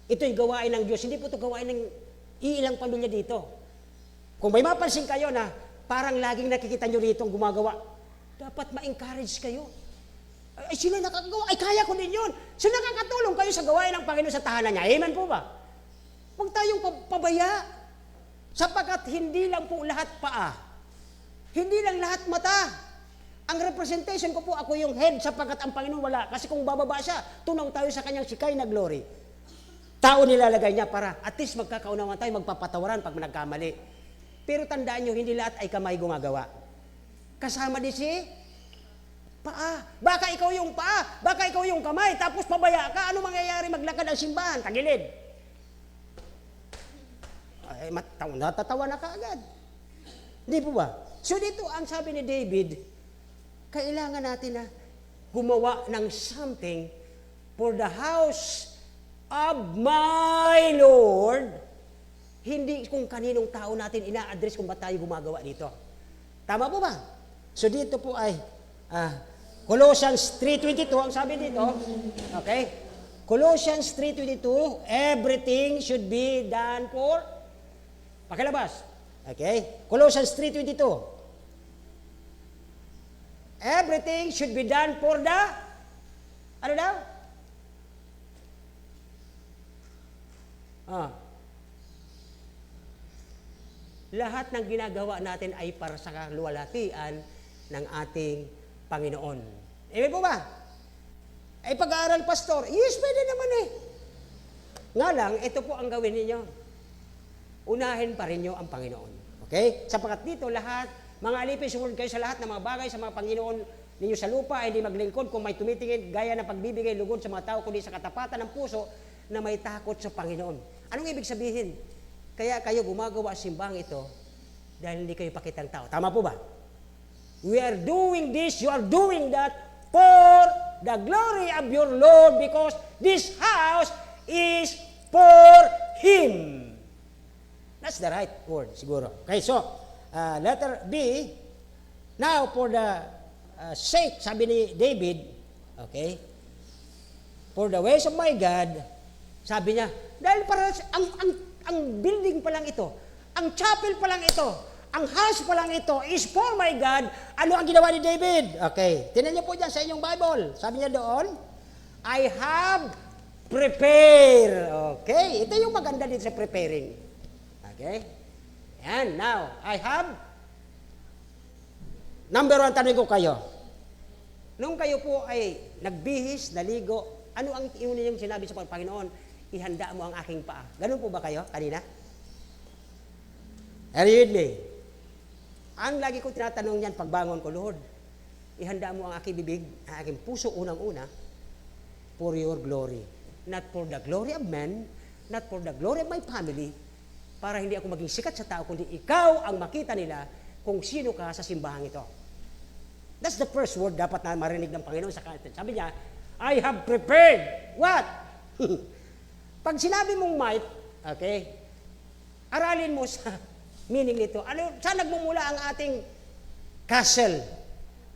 ito'y gawain ng Diyos. Hindi po ito gawain ng iilang pamilya dito. Kung may mapansin kayo na parang laging nakikita nyo rito ang gumagawa, dapat ma-encourage kayo. Ay, sila nakakagawa. Ay, kaya ko din yun. So, nakakatulong kayo sa gawain ng Panginoon sa tahanan niya. Amen po ba? Huwag tayong pabaya. Sapagkat hindi lang po lahat paa. Hindi lang lahat mata. Ang representation ko po, ako yung head sapagkat ang Panginoon wala. Kasi kung bababa siya, tunaw tayo sa kanyang sikay na glory. Tao nilalagay niya para at least magkakaunawan tayo, magpapatawaran pag nagkamali. Pero tandaan nyo, hindi lahat ay kamay gumagawa. Kasama din si paa. Baka ikaw yung paa, baka ikaw yung kamay, tapos pabaya ka, ano mangyayari maglakad ang simbahan? Tagilid. Ay, natatawa na kaagad. Hindi po ba? So dito, ang sabi ni David, kailangan natin na gumawa ng something for the house of my Lord. Hindi kung kaninong tao natin ina-address kung ba't tayo gumagawa dito. Tama po ba? So dito po ay Colossians 3:22 ang sabi dito. Okay? Colossians 3:22, everything should be done for pakilabas. Okay? Colossians 3:22. Everything should be done for the, ano daw? Lahat ng ginagawa natin ay para sa kaluwalhatian ng ating Panginoon. Amen po ba? Ay pag-aaral, pastor, yes, pwede naman eh. Nga lang, ito po ang gawin ninyo. Unahin pa rin nyo ang Panginoon. Okay? Sapagat dito, lahat, mga alipin, sumunod kayo sa lahat ng mga bagay sa mga Panginoon ninyo sa lupa, ay hindi maglingkod kung may tumitingin, gaya ng pagbibigay lugod sa mga tao, kundi sa katapatan ng puso na may takot sa Panginoon. Anong ibig sabihin? Kaya kayo gumagawa simbang ito dahil hindi kayo pakitang tao. Tama po ba? We are doing this, you are doing that for the glory of your Lord because this house is for Him. That's the right word, siguro. Okay, so, letter B, now for the sake, sabi ni David, okay, for the ways of my God, sabi niya, dahil para ang building pa lang ito, ang chapel pa lang ito, ang house pa lang ito is for my God. Ano ang ginawa ni David? Okay, tinan niyo po dyan sa inyong Bible. Sabi niya doon, I have prepared. Okay, ito yung maganda dito sa preparing. Okay, and now, I have, number 1, tanong ko kayo. Nung kayo po ay nagbihis, naligo, ano ang iyon sinabi sa Panginoon? Ihanda mo ang aking paa. Ganun po ba kayo kanina? Are you with me? Ang lagi ko tinatanong niyan pagbangon ko, Lord, ihanda mo ang aking bibig, ang aking puso unang-una for your glory. Not for the glory of man, not for the glory of my family, para hindi ako maging sikat sa tao, kundi ikaw ang makita nila kung sino ka sa simbahan ito. That's the first word dapat na marinig ng Panginoon sa kantin. Sabi niya, I have prepared. What? Pag sinabi mong might, okay, aralin mo sa meaning nito. Ano, saan nagmumula ang ating castle?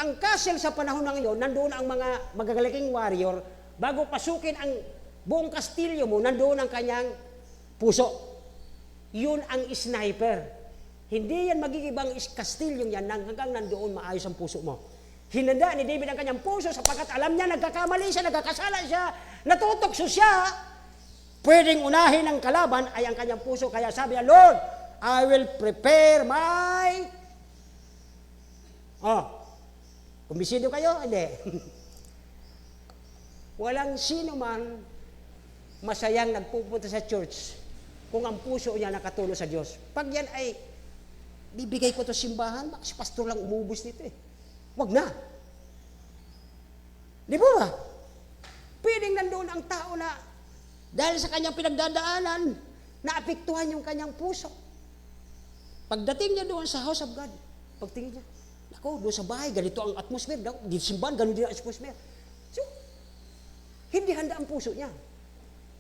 Ang castle sa panahon ng iyon, nandoon ang mga magagalaking warrior, bago pasukin ang buong kastilyo mo, nandoon ang kanyang puso. Yun ang sniper. Hindi yan magigibang kastilyo yan hanggang nandoon maayos ang puso mo. Hinanda ni David ang kanyang puso sapagkat alam niya nagkakamali siya, nagkakasala siya, natutokso siya. Pwedeng unahin ng kalaban ay ang kanyang puso. Kaya sabi niya, Lord, I will prepare my... kumbisido kayo? Hindi. Walang sino man masayang nagpupunta sa church kung ang puso niya nakatulo sa Diyos. Pag yan ay, bibigay ko to simbahan, si pastor lang umubos nito eh. Wag na. Di ba? Pwedeng nandoon ang tao na dahil sa kanyang pinagdadaanan, naapektuhan yung kanyang puso. Pagdating niya doon sa house of God, pagtingin niya, ako, doon sa bahay, ganito ang atmosphere. Di simbahan, ganito din ang atmosphere. So, hindi handa ang puso niya.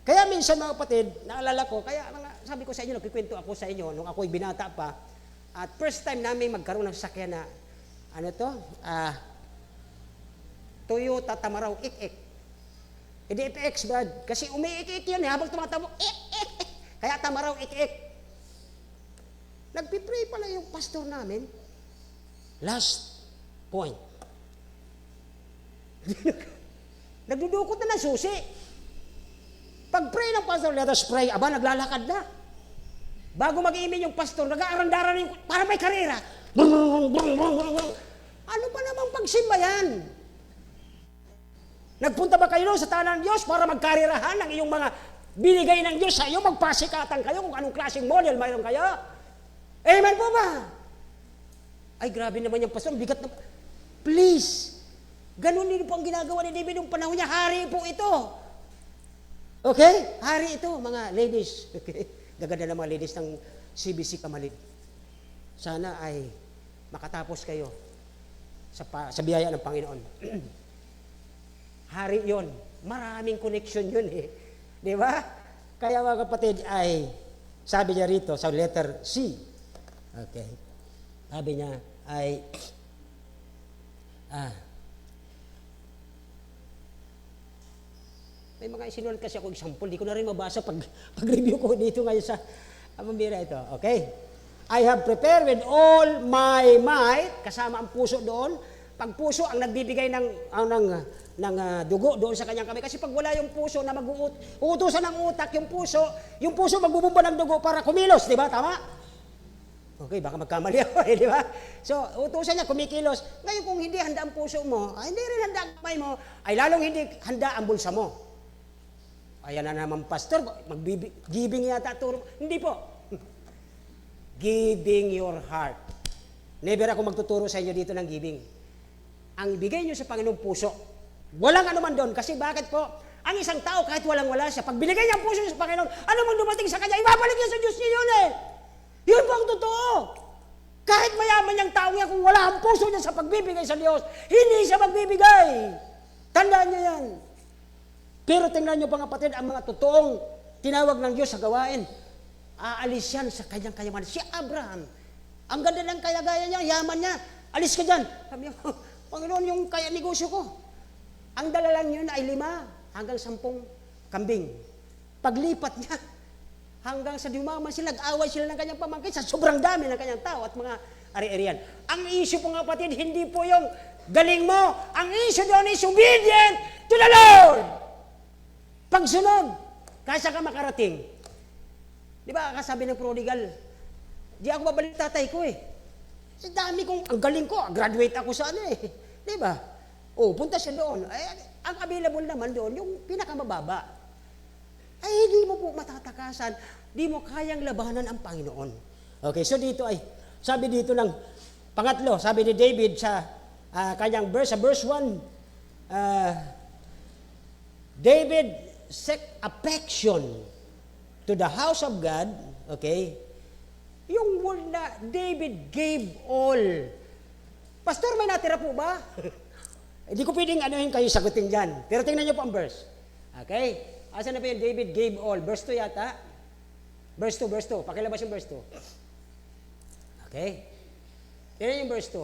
Kaya minsan mga kapatid, naalala ko, kaya sabi ko sa inyo, nagkikwento ako sa inyo, nung ako'y binata pa, at first time namin magkaroon ng sasakyan na, Toyota Tamaraw Ik-Ik. Hindi FX, Brad. Kasi umiik-ik yun habang tumatabo. Kaya Tamaraw Ik-Ik. Nagpipray pala yung pastor namin. Last point. Nagdudukot na ng susi. Pag-pray ng pastor, let us pray. Aba, naglalakad na. Bago mag-imin yung pastor, nag-aarandaran yung, para may karera. Ano pa namang pagsimba yan? Nagpunta ba kayo sa tahanan ng Diyos para magkarirahan ng iyong mga binigay ng Diyos sa iyo? Magpasikatan kayo kung anong klaseng model mayroon kayo? Amen po ba? Ay, grabe naman yung pastor. Bigat na. Please. Ganun din po ang ginagawa ni David ng panahon niya. Hari po ito. Okay? Hari ito, mga ladies. Okay? Gaganda ng mga ladies ng CBC Kamalid. Sana ay makatapos kayo sa biyaya ng Panginoon. Hari yon, maraming connection yun eh. Di ba? Kaya mga kapatid ay, sabi niya rito sa letter C, okay, sabi niya ay, may mga isinulat kasi ako example, di ko na rin mabasa pag-review ko dito ngayon sa pambira ito. Okay? I have prepared with all my might, kasama ang puso doon, pag puso ang nagbibigay ng dugo doon sa kanyang kamay. Kasi pag wala yung puso na uutusan ng utak, yung puso magbubumba ng dugo para kumilos, di ba? Tama? Okay, baka magkamali ako di ba? So, utusan niya, kumikilos. Ngayon, kung hindi handa ang puso mo, hindi rin handa ang kamay mo, ay lalong hindi handa ang bulsa mo. Ayan na naman, pastor, giving yata turo. Hindi po. Giving your heart. Never ako magtuturo sa inyo dito ng giving. Ang ibigay nyo sa Panginoong puso, walang anuman doon. Kasi bakit po? Ang isang tao, kahit walang-wala siya, pag binigay niya ang puso niya sa Panginoon, ano mang dumating sa kanya, ibabalik niya sa Diyos niya yun eh. Yun po ang totoo. Kahit mayaman niyang tao niya, kung wala ang puso niya sa pagbibigay sa Diyos, hindi siya magbibigay. Tandaan niyo yan. Pero tingnan niyo mga kapatid, ang mga totoong tinawag ng Diyos sa gawain, aalis yan sa kanyang kayamanan. Si Abraham, ang ganda ng kayagaya niya, yaman niya, alis ka dyan. Sabi niya, Panginoon, yung kaya negosyo ko, ang dala lang yun ay 5 hanggang 10 kambing. Paglipat niya, hanggang sa dumaman sila, nag-away sila ng kanyang pamangkin sa sobrang dami ng kanyang tao at mga ari-arian. Ang issue po nga kapatid, hindi po yung galing mo. Ang issue doon is obedient to the Lord. Pagsunod, kasa ka makarating. Di ba, kasabi ng prodigal, di ako babalik tatay ko eh. Sa dami kong, ang galing ko, graduate ako sa ano eh. Di ba? O, punta siya doon. Ay, ang available naman doon, yung pinakamababa. Ay, hindi mo po matatakasan. Di mo kayang labanan ang Panginoon. Okay, so dito ay, sabi dito ng pangatlo, sabi ni David sa kanyang verse, sa verse 1, David set affection to the house of God, okay? Yung word na David gave all. Pastor, may natira po ba? Hindi ko pwedeng anuhin kayo sagutin dyan. Pero tingnan niyo po ang verse. Okay? Asan na po yung David gave all? Verse 2 yata? Verse 2. Pakilabas yung verse 2. Okay? Tingnan yung verse 2.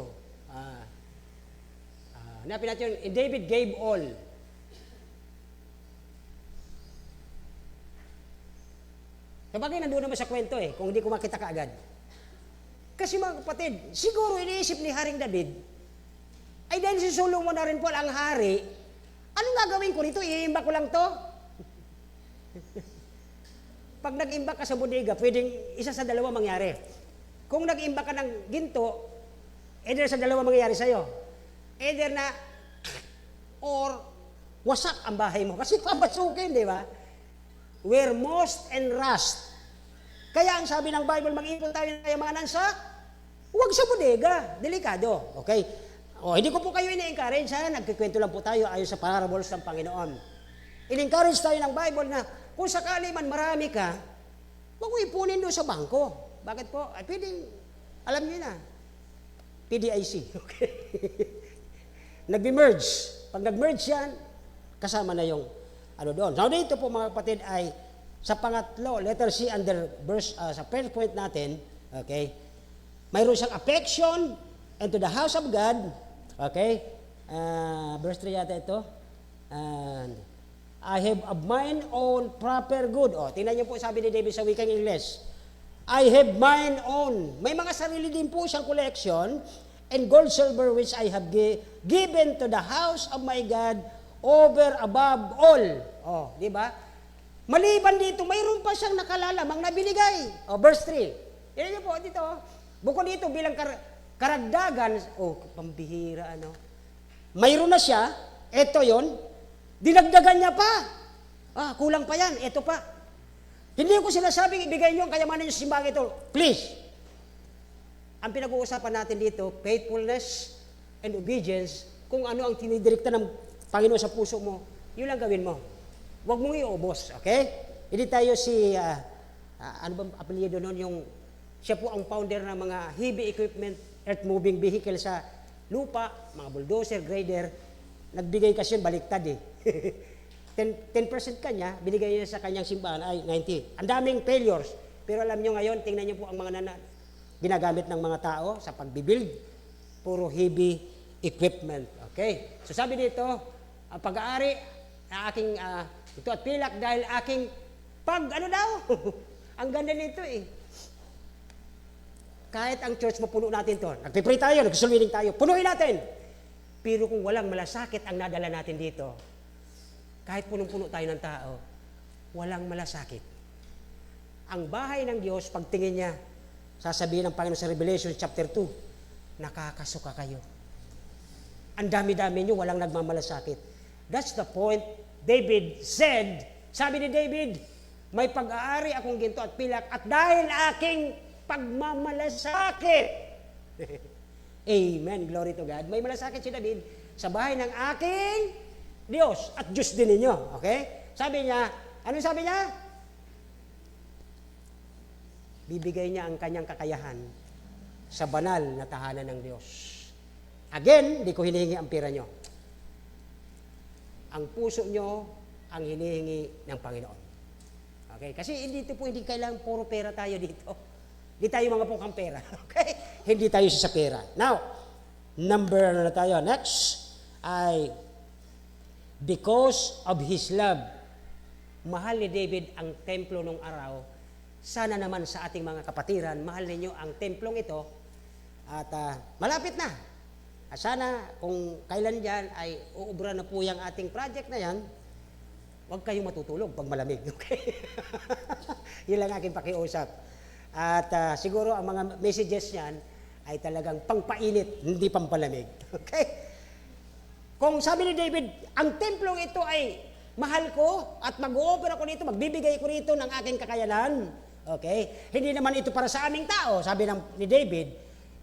Hanapin natin yung David gave all. Sabagay, nandun naman sa kwento eh, kung hindi ko makita kaagad. Kasi mga kapatid, siguro iniisip ni Haring David, ay dahil si Solomon na rin po ang hari, anong gagawin ko rito? Iimba ko lang to? Pag nag-imba ka sa bodega, pwedeng isa sa dalawa mangyari. Kung nag-imba ka ng ginto, either sa dalawa mangyayari sa'yo. Either na, or wasak ang bahay mo. Kasi papasukin, di ba? Where most and rust. Kaya ang sabi ng Bible, mag-ipon tayo ng kayamanan huwag sa bodega. Delikado. Okay? O, hindi ko po kayo ini-encourage, ha? Nagkikwento lang po tayo ayon sa parables ng Panginoon. In-encourage tayo ng Bible na kung sakali man marami ka, huwag mo ipunin doon sa bangko. Bakit po? Ay, pwedeng, alam niyo na, PDIC. Okay? Nag-merge. Pag nag-merge yan, kasama na yung ano doon. Now dito po mga kapatid ay sa pangatlo, letter C under verse, sa first point natin, okay, mayroon siyang affection into the house of God, okay, verse 3 yata ito, and I have of mine own proper good. O, tingnan niyo po sabi ni David sa wikang English, I have mine own. May mga sarili din po siyang collection and gold, silver which I have given to the house of my God over above all. Oh, di ba? Maliban dito, mayroon pa siyang nakalalamang na binigay. Oh, verse 3. Yan niyo po dito. Bukod dito bilang karagdagan, pambihira ano. Mayroon na siya, eto 'yon. Dinagdagan niya pa. Kulang pa 'yan, eto pa. Hindi ko sinasabing ibigay niyo ang kayamanan niyo sa simbahan ito. Please. Ang pinag-uusapan natin dito, faithfulness and obedience, kung ano ang tinidirekta ng Panginoon sa puso mo, yun lang gawin mo. Huwag mong iubos, okay? Hindi tayo ano bang apelyido noon, siya po ang founder ng mga heavy equipment, earth-moving vehicle sa lupa, mga bulldozer, grader. Nagbigay kasi yun, baliktad eh. 10% kanya, binigay niya sa kanyang simbahan ay 90. Ang daming failures. Pero alam nyo ngayon, tingnan nyo po ang mga ginagamit ng mga tao sa pagbibuild. Puro heavy equipment. Okay? So sabi dito, ang pag-aari, aking, ito at pilak dahil aking ang ganda nito eh. Kahit ang church mo, puno natin to. Nagpipray tayo, nagsusulwiling tayo. Punuin natin. Pero kung walang malasakit ang nadala natin dito, kahit punong-puno tayo ng tao, walang malasakit. Ang bahay ng Diyos, pagtingin niya, sasabihin ng Panginoon sa Revelation chapter 2, nakakasuka kayo. Ang dami-dami nyo, walang nagmamalasakit. That's the point. David said, sabi ni David, may pag-aari akong ginto at pilak at dahil aking pagmamalasakit. Amen. Glory to God. May malasakit si David sa bahay ng aking Diyos at Diyos din ninyo. Okay? Sabi niya, ano sabi niya? Bibigay niya ang kanyang kakayahan sa banal na tahanan ng Diyos. Again, di ko hinihingi ang pera nyo. Ang puso nyo ang hinihingi ng Panginoon. Okay? Kasi hindi kailangan puro pera tayo dito. Hindi tayo mga pukang pera. Okay? Hindi tayo sa pera. Now, number na tayo. Next ay because of His love. Mahal ni David ang templo nung araw. Sana naman sa ating mga kapatiran, mahal ninyo ang templong ito. At malapit na. At sana kung kailan dyan ay uubra na po yung ating project na yan, huwag kayong matutulog pag malamig. Okay? Yun lang aking pakiusap. At siguro ang mga messages niyan ay talagang pangpainit, hindi pampalamig. Okay? Kung sabi ni David, ang templong ito ay mahal ko at mag-o-offer ako dito, magbibigay ko rito ng aking kakayanan. Okay? Hindi naman ito para sa aming tao, sabi ni David,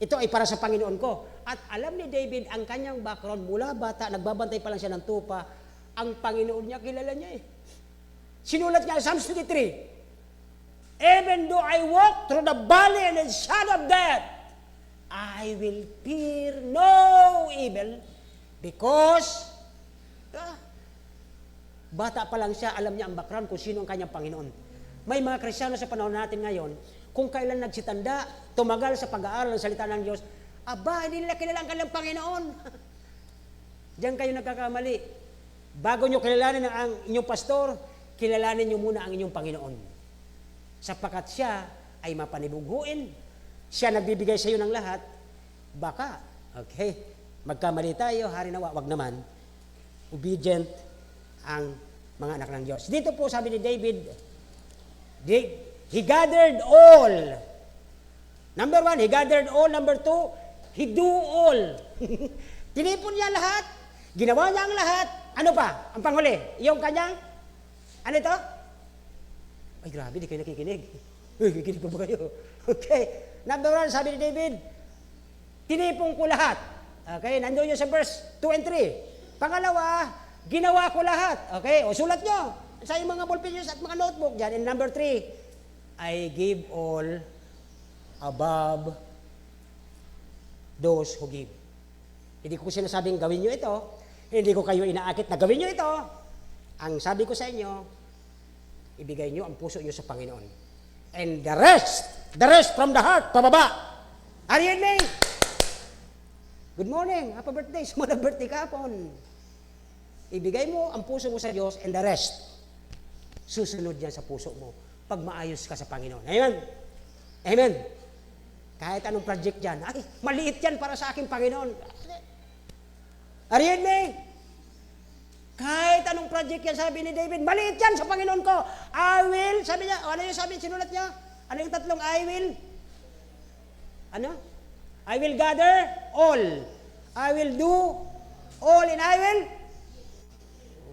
ito ay para sa Panginoon ko. At alam ni David ang kanyang background, mula bata, nagbabantay pa lang siya ng tupa, ang Panginoon niya, kilala niya eh. Sinulat niya Psalms 23, even though I walk through the valley and the shadow of death, I will fear no evil because bata pa lang siya, alam niya ang background kung sino ang kanyang Panginoon. May mga Kristiyano sa panahon natin ngayon, kung kailan nagsitanda, tumagal sa pag-aaral ng salita ng Diyos, aba, hindi nila kilala ang kanilang Panginoon. Diyan kayo nagkakamali. Bago nyo kilalanin ang inyong pastor, kilalanin nyo muna ang inyong Panginoon. Sapagkat siya ay mapanibughuin, siya nagbibigay sa iyo ng lahat, baka, okay, magkamali tayo, hari nawa, wag naman, obedient ang mga anak ng Diyos. Dito po sabi ni David, he gathered all. Number 1, he gathered all. Number 2, he do all. Tinipon niya lahat, ginawa niya ang lahat. Ano pa? Ang panghuli, yung kanyang, ano ito? Ay grabe, di kayo nakikinig. Nakikinig pa ba kayo? Okay. Number 1, sabi ni David, tinipon ko lahat. Okay, nandun yun sa verse 2 and 3. Pangalawa, ginawa ko lahat. Okay, o sulat nyo sa yung mga ballpens at mga notebook dyan. And number 3, I give all above those who give. Hindi ko sinasabing gawin nyo ito. Hindi ko kayo inaakit na gawin nyo ito. Ang sabi ko sa inyo, ibigay nyo ang puso nyo sa Panginoon. And the rest from the heart, pababa. Are you in me? Good morning, happy birthday. Sa mga birthday kapon. Ibigay mo ang puso mo sa Diyos and the rest. Susunod yan sa puso mo pag maayos ka sa Panginoon. Amen? Amen? Kahit anong project yan, ay, maliit yan para sa aking Panginoon. Are you in me? Kahit anong project yan, sabi ni David, maliit yan sa Panginoon ko. I will, sabi niya, ano yung sabi, sinulat niya? Ano yung tatlong I will? Ano? I will gather all. I will do all and I will.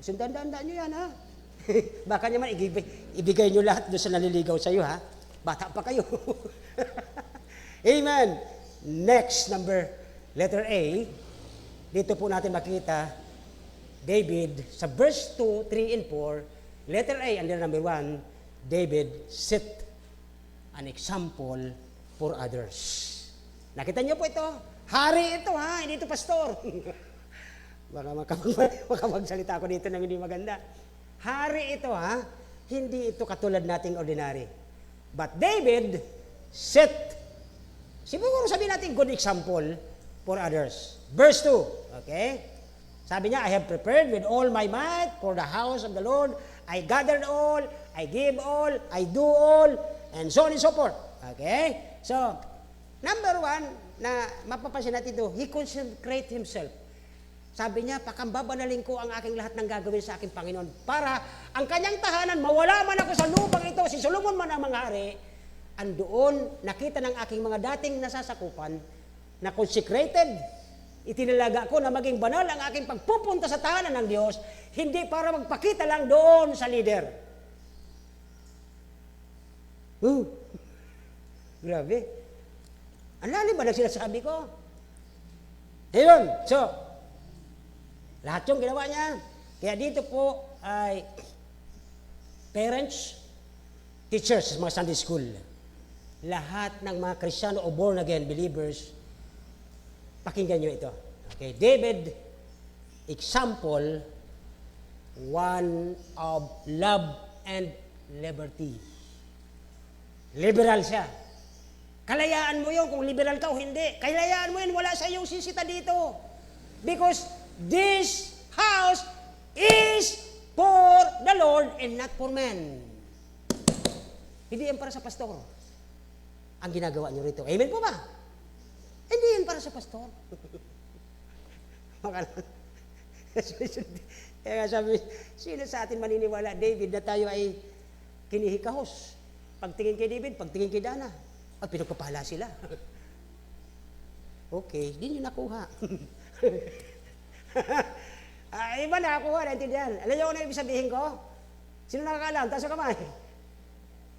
Sundandaan nyo yan, ha? Baka naman ibigay nyo lahat doon sa naliligaw sa iyo, ha? Bata pa kayo. Amen. Next, letter A. Dito po natin makita, David, sa verse 2, 3, and 4, letter A, and then number 1, David set an example for others. Nakita niyo po ito? Hari ito, ha? Hindi ito pastor. Baka magsalita ako dito ng hindi maganda. Hari ito, ha? Hindi ito katulad nating ordinary. But David set, siguro sabihin natin, good example for others. Verse 2, okay? Sabi niya, I have prepared with all my might for the house of the Lord. I gathered all, I give all, I do all, and so on and so forth. Okay? So, number 1, na mapapansin natin ito, he consecrate himself. Sabi niya, pakambabanalin ko ang aking lahat ng gagawin sa aking Panginoon para ang kanyang tahanan, mawala man ako sa lupang ito, si Solomon man ang manghari, andoon nakita ng aking mga dating nasasakupan na consecrated, itinalaga ko na maging banal ang aking pagpupunta sa tahanan ng Diyos, hindi para magpakita lang doon sa leader. Grabe. Ang lalim ba na sinasabi ko? Ayun, so, lahat yung ginawa niya. Kaya dito po ay parents, teachers, mga Sunday school, lahat ng mga Kristiyano o born again believers, pakinggan nyo ito. Okay, David, example, one of love and liberty. Liberal siya. Kalayaan mo yun kung liberal ka o hindi. Kalayaan mo yun, wala sa iyong sisita dito. Because this house is for the Lord and not for men. Hindi yan para sa pastor. Ang ginagawa niyo rito. Amen po ba? Hindi yan para sa pastor. Kaya sabi, sino sa atin maniniwala, David, na tayo ay kinihikahos? Pagtingin kay David, pagtingin kay Dana. At pinagpapala sila. Okay, di nyo nakuha. Iba nakakuha, naintindihan. Alam niyo kung ano ibig sabihin ko? Sino nakakaalam? Taas ang kamay.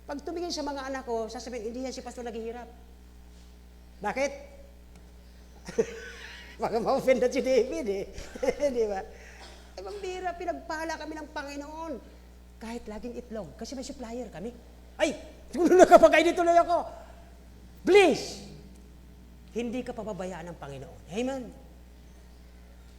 Pag tumingin sa mga anak ko, sasabihin, hindi yan si pastor naghihirap. Bakit? Baka ma-offend na si David eh. Di ba? Ibang bira, pinagpala kami ng Panginoon. Kahit laging itlog. Kasi may supplier kami. Ay, siguro nakapagay dito na ako. Please, hindi ka pababayaan ng Panginoon. Amen.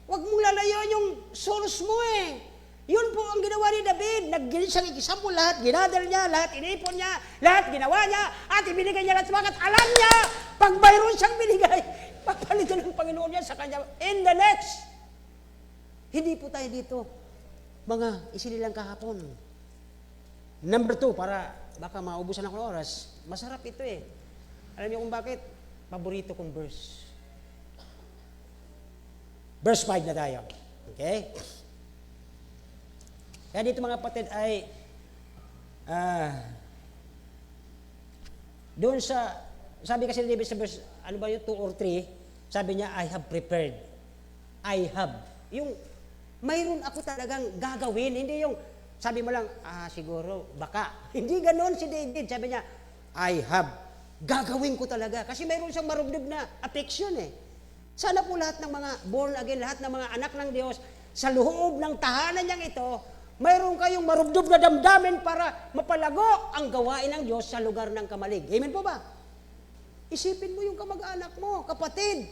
Huwag mong lalayon yung source mo eh. Yun po ang ginawa ni David. Naggiling siyang example lahat. Ginadal niya, lahat inipon niya, lahat ginawa niya, at ibinigay niya lahat sa mga alam niya, pag mayroon siyang binigay, papalitan ng Panginoon niya sa kanya. In the next, hindi po tayo dito. Mga isinilang kahapon. Number 2, para baka maubusan ako ng oras, masarap ito eh. Alam niyo kung bakit? Paborito kong verse. Verse 5 na tayo. Okay? Kaya dito mga kapatid ay doon sa, sabi kasi ni David sa verse, ano ba yung 2 or 3, sabi niya, I have prepared. I have. Yung, mayroon ako talagang gagawin. Hindi yung, sabi mo lang, siguro, baka. Hindi ganon si David. Sabi niya, I have. Gagawin ko talaga. Kasi mayroon siyang marubdob na affection eh. Sana po lahat ng mga born again, lahat ng mga anak ng Diyos, sa loob ng tahanan niyang ito, mayroon kayong marubdob na damdamin para mapalago ang gawain ng Diyos sa lugar ng kamalig. Amen po ba? Isipin mo yung kamag-anak mo, kapatid.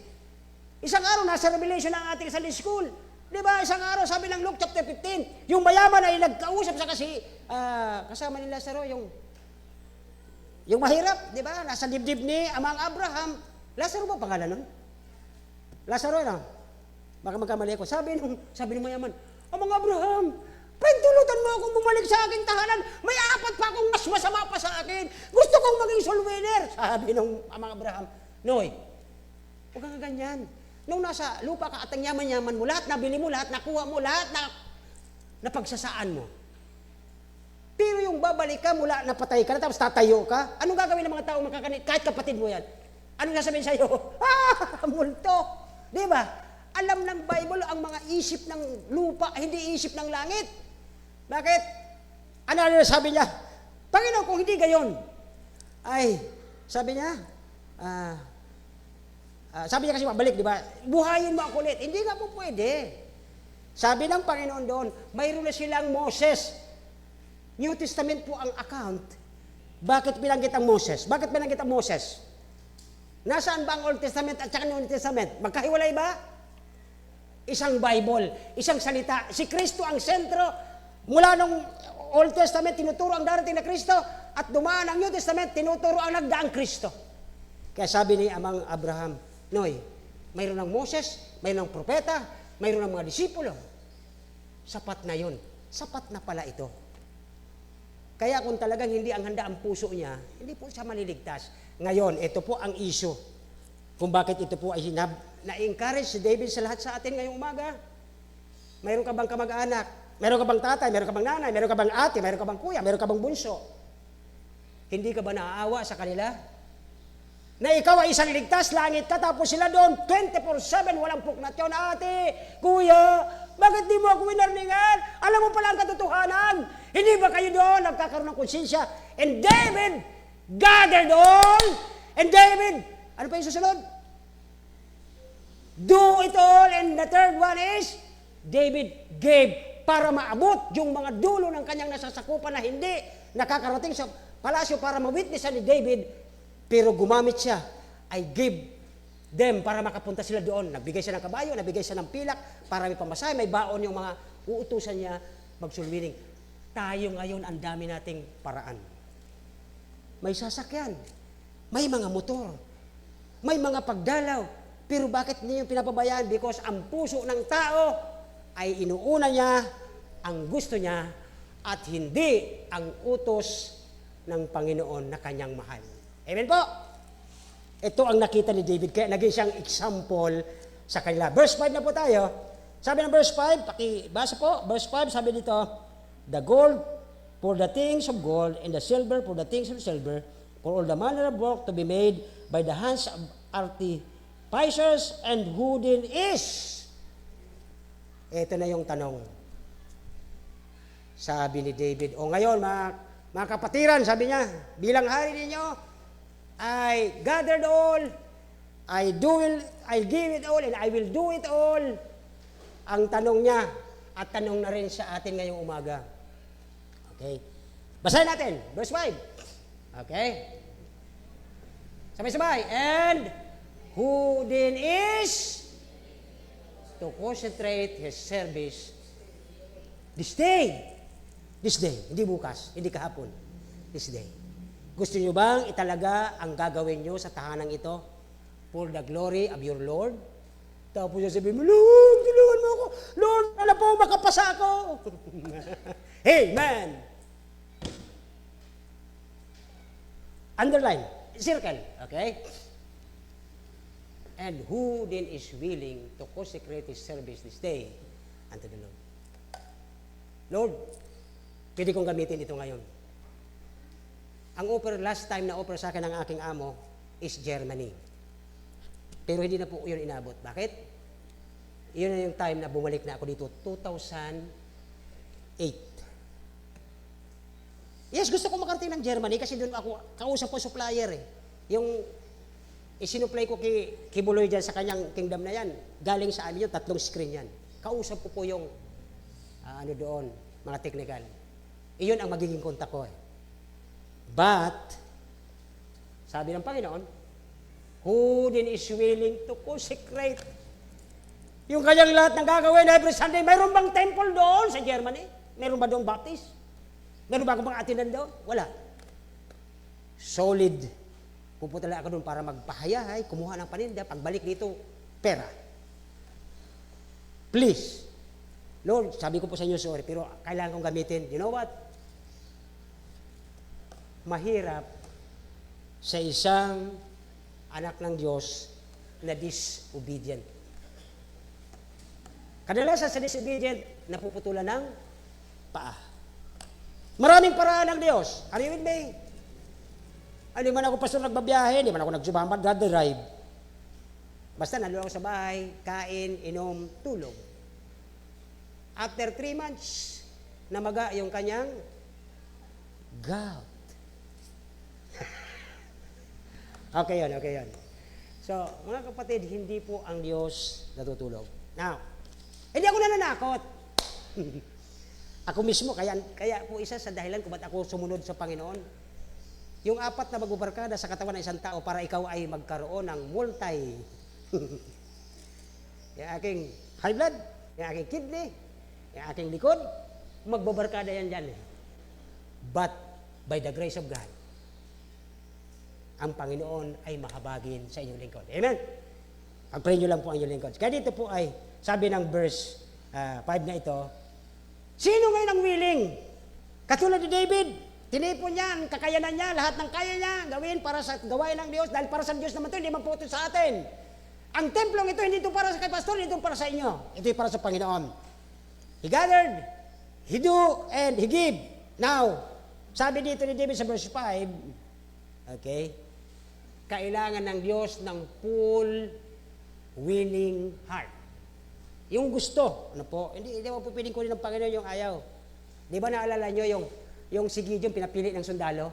Isang araw, nasa Revelation ang ating Sunday School. Di ba? Isang araw, sabi ng Luke chapter 15, yung mayaman ay nagkausap sa kasi, kasama ni Lazaro, yung mahirap, di ba? Nasa dibdib ni Amang Abraham. Lazaro ba pangalan nun? Lazaro na. Baka magkamali ako. Sabi ng mayaman, Amang Abraham, pagtulutan mo akong bumalik sa aking tahanan. May 4 pa akong mas masama pa sa akin. Gusto kong maging soul winner. Sabi ng Amang Abraham, Noy, huwag kang ganyan. Nung nasa lupa ka at ang yaman-yaman mo, lahat nabili mo, lahat nakuha mo, lahat na pagsasaan mo. Pero yung babalik ka mula napatay ka na tapos tatayo ka, anong gagawin ng mga tao makakanit? Kahit kapatid mo yan. Anong sasabihin sa'yo? Multo. Di ba? Alam ng Bible ang mga isip ng lupa, hindi isip ng langit. Bakit? Ano sabi niya? Panginoon, kung hindi gayon, ay, sabi niya, sabi niya kasi mabalik, di ba? Buhayin mo ako ulit. Hindi nga po pwede. Sabi ng Panginoon doon, mayroon na silang Moses. New Testament po ang account. Bakit binanggit ang Moses? Bakit binanggit ang Moses? Nasaan ba ang Old Testament at saka New Testament? Magkahiwalay ba? Isang Bible, isang salita. Si Kristo ang sentro. Mula nung Old Testament, tinuturo ang darating na Kristo. At dumaan ang New Testament, tinuturo ang nagdaang Kristo. Kaya sabi ni Amang Abraham, Noy, mayroon ng Moses, mayroon ng propeta, mayroon ng mga disipulo. Sapat na yun. Sapat na pala ito. Kaya kung talagang hindi ang handa ang puso niya, hindi po siya maliligtas. Ngayon, ito po ang issue. Kung bakit ito po ay na-encourage si David sa lahat sa atin ngayong umaga. Mayroon ka bang kamag-anak? Mayroon ka bang tatay? Mayroon ka bang nanay? Mayroon ka bang ate? Mayroon ka bang kuya? Mayroon ka bang bunso? Hindi ka ba naaawa sa kanila? Na ikaw ay isang ligtas, langit ka, tapos sila doon, 24/7, walang puknat yun. Ate, kuya, bakit di mo ako winarningan? Alam mo pala ang katotohanan. Hindi ba kayo doon nagkakaroon ng konsensya? And David gathered all. And David, ano pa yung susunod? Do it all. And the third one is, David gave para maabot yung mga dulo ng kanyang nasasakupan na hindi nakakarating sa palasyo para ma-witnessan ni David, pero gumamit siya. I gave them para makapunta sila doon. Nagbigay siya ng kabayo, nagbigay siya ng pilak para may pamasahe, may baon yung mga uutusan niya magsulwiling. Tayo ngayon, ang dami nating paraan. May sasakyan, may mga motor, may mga pagdalaw, pero bakit niyo pinapabayaan? Because ang puso ng tao ay inuuna niya ang gusto niya at hindi ang utos ng Panginoon na kanyang mahal. Amen po? Ito ang nakita ni David, kaya naging siyang example sa kanila. Verse 5 na po tayo. Sabi ng verse 5, pakibasa po, verse 5, sabi dito, the gold for the things of gold, and the silver for the things of silver, for all the manner of work to be made by the hands of artificers, and who then is? Ito na yung tanong. Sabi ni David, o ngayon, mga kapatiran, sabi niya, bilang hari ninyo, I gathered all, I'll give it all, and I will do it all. Ang tanong niya, at tanong na rin sa atin ngayong umaga. Okay? Basahin natin, verse 5. Okay? Sabay-sabay. And who then is to concentrate his service this day. This day, hindi bukas, hindi kahapon. This day. Gusto niyo bang italaga ang gagawin niyo sa tahanang ito for the glory of your Lord? Tapos sabihin mo, Lord, tulungan mo ako. Lord, alam po, makapasa ako. Amen. Underline, circle, okay? And who then is willing to consecrate his service this day unto the Lord? Lord, pwede kong gamitin ito ngayon. Ang offer, last time na offer sa akin ng aking amo is Germany. Pero hindi na po yun inabot. Bakit? Yun na yung time na bumalik na ako dito, 2008. Yes, gusto ko makarating ng Germany kasi doon ako, kausap ko supplier eh. Yung isinupply ko kay Buloy dyan sa kanyang kingdom na yan, galing sa amin yun, 3 screen yan. Kausap ko po yung, ano doon, mga technical. Iyon ang magiging kontak ko eh. But, sabi ng Panginoon, who then is willing to consecrate yung kanyang lahat ng gagawin every Sunday? Mayroon bang temple doon sa Germany? Mayroon ba doon baptist? Mayroon ba akong mga atinan doon? Wala. Solid. Pupunta lang ako doon para magpahayahay, kumuha ng paninda, pagbalik dito, pera. Please. Lord, sabi ko po sa inyo, sorry, pero kailangan kong gamitin. You know what? Mahirap sa isang anak ng Diyos na disobedient. Kadalasan sa disobedient, napuputulan ng paa. Maraming paraan ng Diyos. Are you with me? Hindi man ako pastor nagbabiyahe, hindi man ako nagsubamad, drive. Basta nandun ako sa bahay, kain, inom, tulog. After 3 months, namaga yung kanyang gout. Okay yun. So, mga kapatid, hindi po ang Diyos natutulog. Now, hindi ako nananakot. Ako mismo, kaya po isa sa dahilan kung ba't ako sumunod sa Panginoon. Yung 4 na magbubarkada sa katawan ng isang tao para ikaw ay magkaroon ng multi. Yung aking high blood, yung aking kidney, yung aking likod, magbabarkada yan dyan. But, by the grace of God, ang Panginoon ay mahabagin sa inyong lingkod. Amen? Pag-pray nyo lang po ang inyong lingkod. Kaya dito po ay, sabi ng verse 5 na ito, sino ngayon ang willing? Katulad ni David, tinipon niya ang kakayanan niya, lahat ng kaya niya, gawin para sa gawain ng Diyos, dahil para sa Diyos naman ito, hindi man po ito sa atin. Ang templong ito, hindi ito para sa kay pastor, hindi ito para sa inyo. Ito para sa Panginoon. He gathered, he do, and he give. Now, sabi dito ni David sa verse 5, okay, kailangan ng Diyos ng full willing heart. Yung gusto, ano po, hindi mo po piling kunin ng Panginoon yung ayaw. Di ba naalala nyo yung si Gideon pinapili ng sundalo?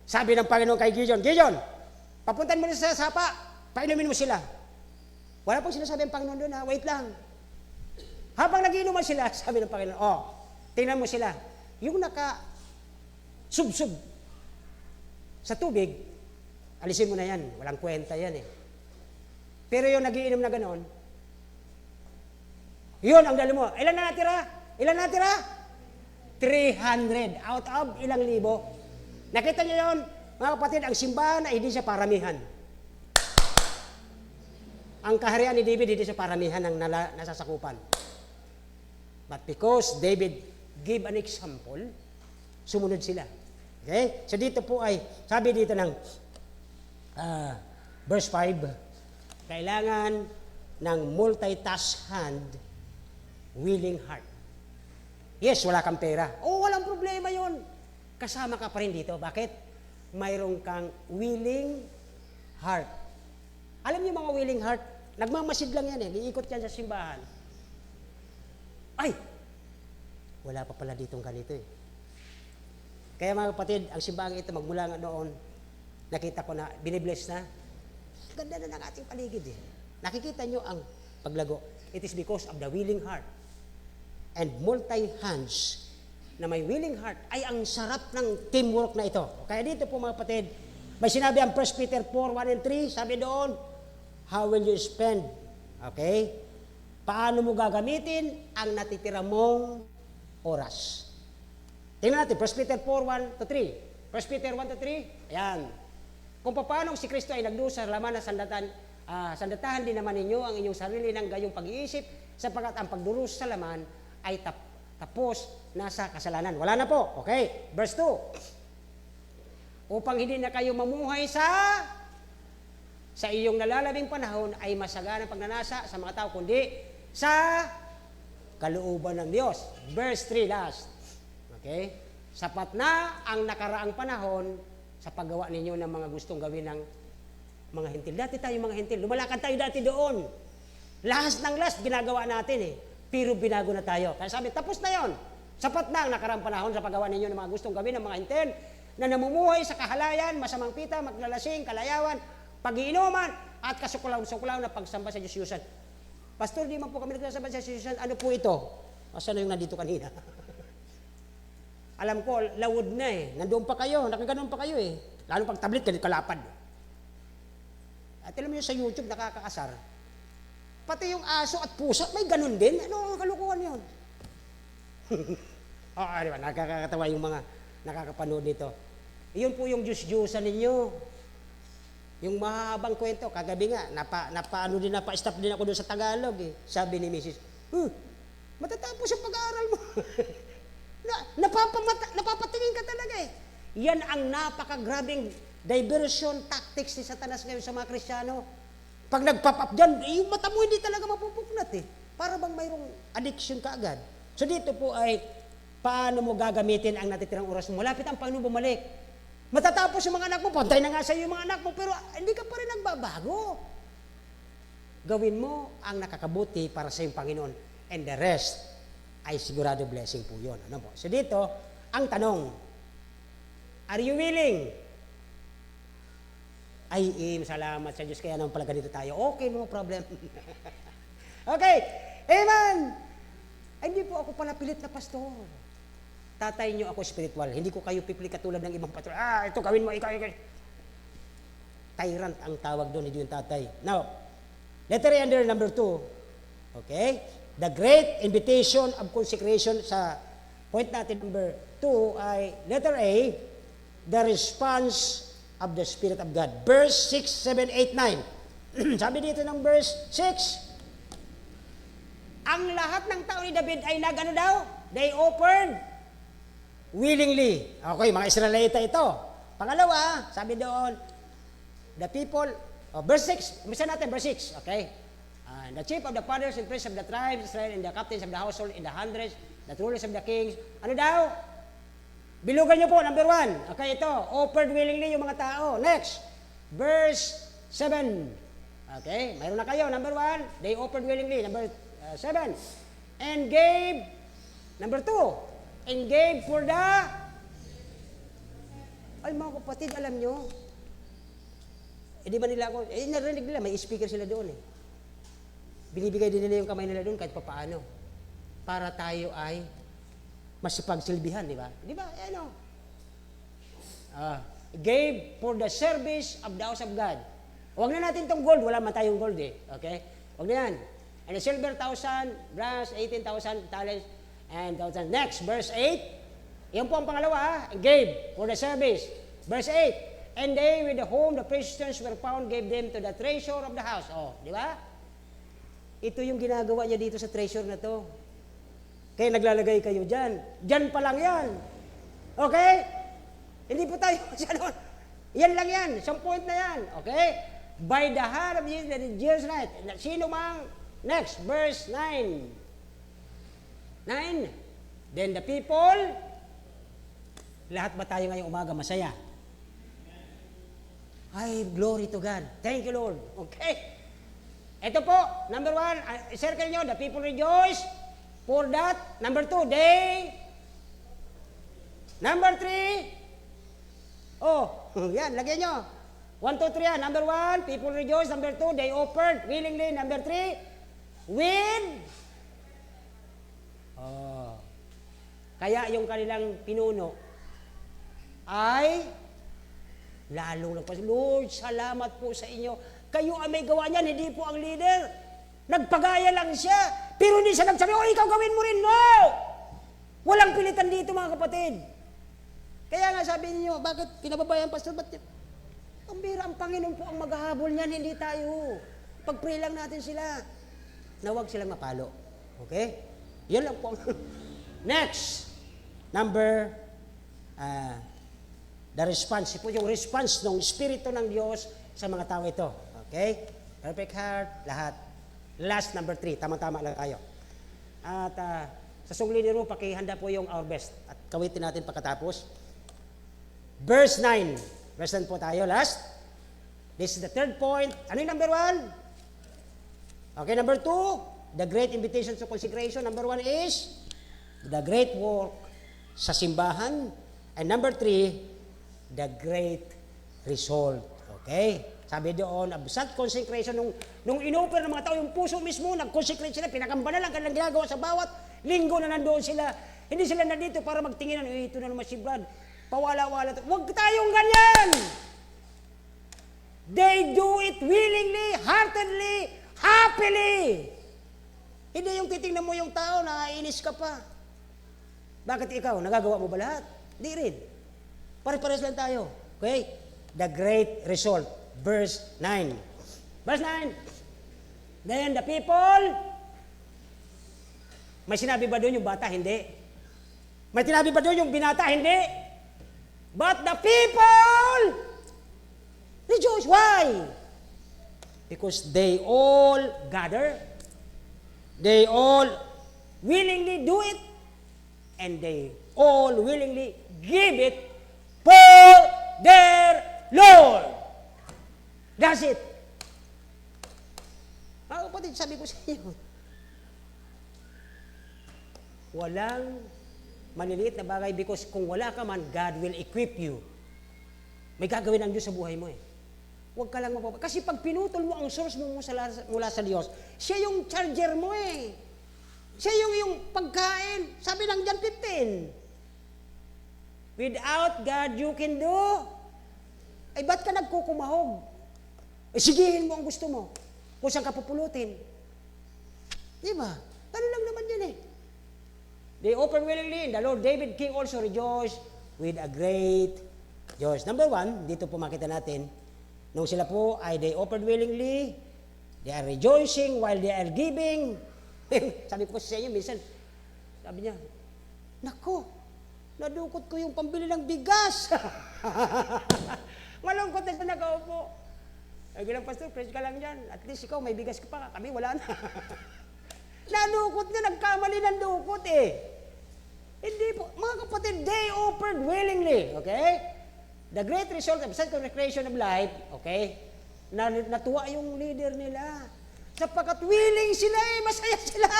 Sabi ng Panginoon kay Gideon, Gideon, papuntan mo na sa sapa, painumin mo sila. Wala pong sinasabi ang Panginoon doon, ha? Wait lang. Habang nagiinuman sila, sabi ng Panginoon, tingnan mo sila. Yung naka-sub-sub sa tubig, alisin mo na yan. Walang kwenta yan eh. Pero yung nagiinom na ganoon, yun ang dali mo. Ilan na natira? Ilan na natira? 300 out of ilang libo. Nakita niyo yun, mga kapatid, ang simbahan ay hindi siya paramihan. Ang kaharian ni David, hindi siya paramihan ng nasasakupan. But because David gave an example, sumunod sila. Okay? So dito po ay, sabi dito ng verse 5, kailangan ng multitask hand, willing heart. Yes, wala kang pera. Walang problema yon. Kasama ka pa rin dito. Bakit? Mayroon kang willing heart. Alam niyo mga willing heart, nagmamasid lang yan eh. Liikot yan sa simbahan. Ay! Wala pa pala ditong ganito eh. Kaya mga kapatid, ang simbahan ito, magmula nga noon, nakita ko na, binibless na. Ganda na ng ating paligid eh. Nakikita nyo ang paglago. It is because of the willing heart. And multi-hands na may willing heart ay ang sarap ng teamwork na ito. Kaya dito po mga kapatid, may sinabi ang 1 Peter 4:1 and 3, sabi doon, how will you spend? Okay? Paano mo gagamitin ang natitira mong oras? Tingnan natin, 1 Peter 4:1 to 3. 1 Peter 1 to 3, ayan. Kung paano si Kristo ay nagdusa sa laman ng sandatahan din naman ninyo ang inyong sarili ng gayong pag-iisip, sapagkat ang pagdurusa sa laman ay tapos na sa kasalanan. Wala na po. Okay, verse 2. Upang hindi na kayo mamuhay sa iyong nalalabing panahon ay masaganang pagnanasa sa mga tao, kundi sa kalooban ng Diyos. Verse 3 last. Okay? Sapat na ang nakaraang panahon sa paggawa ninyo ng mga gustong gawin ng mga hentil. Dati tayo mga hentil. Lumalakad tayo dati doon. Last ng last, ginagawa natin eh. Pero binago na tayo. Kaya sabi, tapos na yon. Sapat na ang nakaraang panahon sa paggawa ninyo ng mga gustong gawin ng mga hentil na namumuhay sa kahalayan, masamang pita, maglalasing, kalayawan, pag-iinuman, at kasukulaw-sukulaw na pagsamba sa Diyos-Yusan. Pastor, di man po kami nagsasamba sa Diyos-Yusan. Ano po ito? Asan na yung nandito kanina? Alam ko, lawod na eh. Nandoon pa kayo, nakaganon pa kayo eh. Lalo pag tablet, kalapad. At alam mo yun sa YouTube, nakakaasar. Pati yung aso at pusa, may ganun din. Ano ang kalukuhan yun? Diba? Nakakatawa yung mga nakakapanood nito. Iyon po yung Diyos-Diyusan ninyo. Yung mahabang kwento, kagabi nga, napa-stop din ako doon sa Tagalog eh. Sabi ni Mrs., matatapos yung pag-aaral mo. Napapatingin ka talaga eh. Yan ang napakagrabing diversion tactics ni Satanas ngayon sa mga Kristiyano. Pag nag-pop up dyan, yung mata mo hindi talaga mapupuknat eh. Para bang mayroong addiction ka agad. So dito po ay, paano mo gagamitin ang natitirang oras mo? Malapit ang Panginoon bumalik. Matatapos yung mga anak mo, pantay na nga sa iyo yung mga anak mo, pero hindi ka pa rin nagbabago. Gawin mo ang nakakabuti para sa iyong Panginoon. And the rest ay sigurado blessing po yun. Ano po? So dito, ang tanong, are you willing? Salamat sa Diyos, kaya naman pala ganito tayo. Okay, no problem. Okay, amen! Ay, hindi po ako pala pilit na pastor. Tatay niyo ako spiritual. Hindi ko kayo pipili katulad ng ibang pastor. Ito gawin mo, ikaw. Tyrant ang tawag doon, hindi yung tatay. Now, letter A under number 2. Okay? The great invitation of consecration sa point natin number 2 ay letter A, the response of the Spirit of God. Verse 6, 7, 8, 9. Sabi dito ng verse 6, ang lahat ng tao ni David ay nag-ano daw? They offered willingly. Okay, mga Israelita ito. Pangalawa, sabi doon, the people, verse 6, umisa natin, verse 6, okay? And the chief of the fathers and priests of the tribes, Israel, and the captains of the household, and the hundreds, the rulers of the kings. Ano daw? Bilugan niyo po, number 1. Okay, ito. Offered willingly yung mga tao. Next. Verse 7. Okay, mayroon na kayo. Number 1, they offered willingly. Number 7. And gave, number 2, and gave for the, ay mga kapatid, alam nyo, di ba nila ako, narinig nila, may speaker sila doon eh. Binibigay din nila yung kamay nila doon kahit papaano. Para tayo ay masipagsilbihan, di ba? Di ba? Ano? Gave for the service of the house of God. Huwag na natin tong gold. Wala man tayong gold eh. Okay? Huwag na yan. And the silver 1,000, brass 18,000 talents, and 1,000. Next, verse 8. Yan po ang pangalawa. Gave for the service. Verse 8. And they with whom the precious stones were found gave them to the treasure of the house. Oh, di ba? Ito yung ginagawa niya dito sa treasure na to. Kaya naglalagay kayo dyan. Dyan pa lang yan. Okay? Hindi po tayo, yan lang yan. Isang point na yan. Okay? By the hand of Jesus, that is Jesus right. Sino mang, next, verse 9. 9. Then the people, lahat ba tayo ngayong umaga masaya? Ay, glory to God. Thank you, Lord. Okay? Ito po, number 1, circle nyo, the people rejoice. For that, number 2, they. Number 3, oh, yan, lagyan nyo. 1, 2, 3 yan. Number 1, people rejoice. Number 2, they offered willingly. Number 3, with. Oh. Kaya yung kanilang pinuno ay lalong nagpas, Lord, salamat po sa inyo. Kayo ang may gawa niyan, hindi po ang leader. Nagpagaya lang siya. Pero hindi siya nagsabi, oh, ikaw gawin mo rin. No! Walang pilitan dito, mga kapatid. Kaya nga sabi niyo, bakit pinababayan, Pastor? Ba't ang bira, ang Panginoon po ang maghahabol niyan, hindi tayo. Pag-pray lang natin sila. Na huwag silang mapalo. Okay? Yan lang po. Next. Number, the response. Po yung response ng Espiritu ng Diyos sa mga tao ito. Okay? Perfect heart, lahat. Last, number 3. Tama-tama lang tayo. At sa sungli niyo, pakihanda po yung our best. At kawitin natin pagkatapos. Verse 9. Verse 9 po tayo. Last. This is the third point. Ano yung number 1? Okay, number 2. The great invitation to consecration. Number 1 is the great work sa simbahan. And number 3, the great result. Okay? Sabi doon, absent consecration, nung inoper ng mga tao, yung puso mismo, nag-consecrate sila, pinakambana lang kanilang ginagawa sa bawat linggo na nandoon sila. Hindi sila nandito para magtinginan, ito na naman si Brad, pawala-wala. Huwag tayong ganyan! They do it willingly, heartedly, happily. Hindi yung titingnan mo yung tao, nakainis ka pa. Bakit ikaw? Nagagawa mo ba lahat? Di rin. Pare-pares lang tayo. Okay? The great result. Verse 9. Verse 9. Then the people, may sinabi ba doon yung bata? Hindi. May sinabi ba doon yung binata? Hindi. But the people rejoice. Why? Because they all gather, they all willingly do it, and they all willingly give it for their Lord. That's it. Mga kapatid, sabi ko sa inyo, walang maliliit na bagay because kung wala ka man, God will equip you. May gagawin ang Diyos sa buhay mo eh. Huwag ka lang mapapag... Kasi pag pinutol mo ang source mo mula sa Diyos, siya yung charger mo eh. Siya yung pagkain. Sabi ng John 15. Without God, you can do. Ay, ba't ka nagkukumahog? Sigihin mo ang gusto mo. Kung saan ka pupulutin. Di ba? Ano lang naman yan eh. They opened willingly, and the Lord David King also rejoiced with a great joy. Number 1, dito po makita natin, nung sila po ay they opened willingly, they are rejoicing while they are giving. Sabi ko sa inyo, minsan, sabi niya, nako, nadukot ko yung pambili ng bigas. Malungkot na siya nakaupo. Ay, bilang pastor, praise ka lang dyan. At least ikaw, may bigas ka pa. Kami, wala na. Nadukot na, nagkamali ng dukot eh. Hindi po. Mga kapatid, they offered willingly. Okay? The great result of such consecration of life, okay? Natuwa yung leader nila. Sapagkat willing sila eh, masaya sila.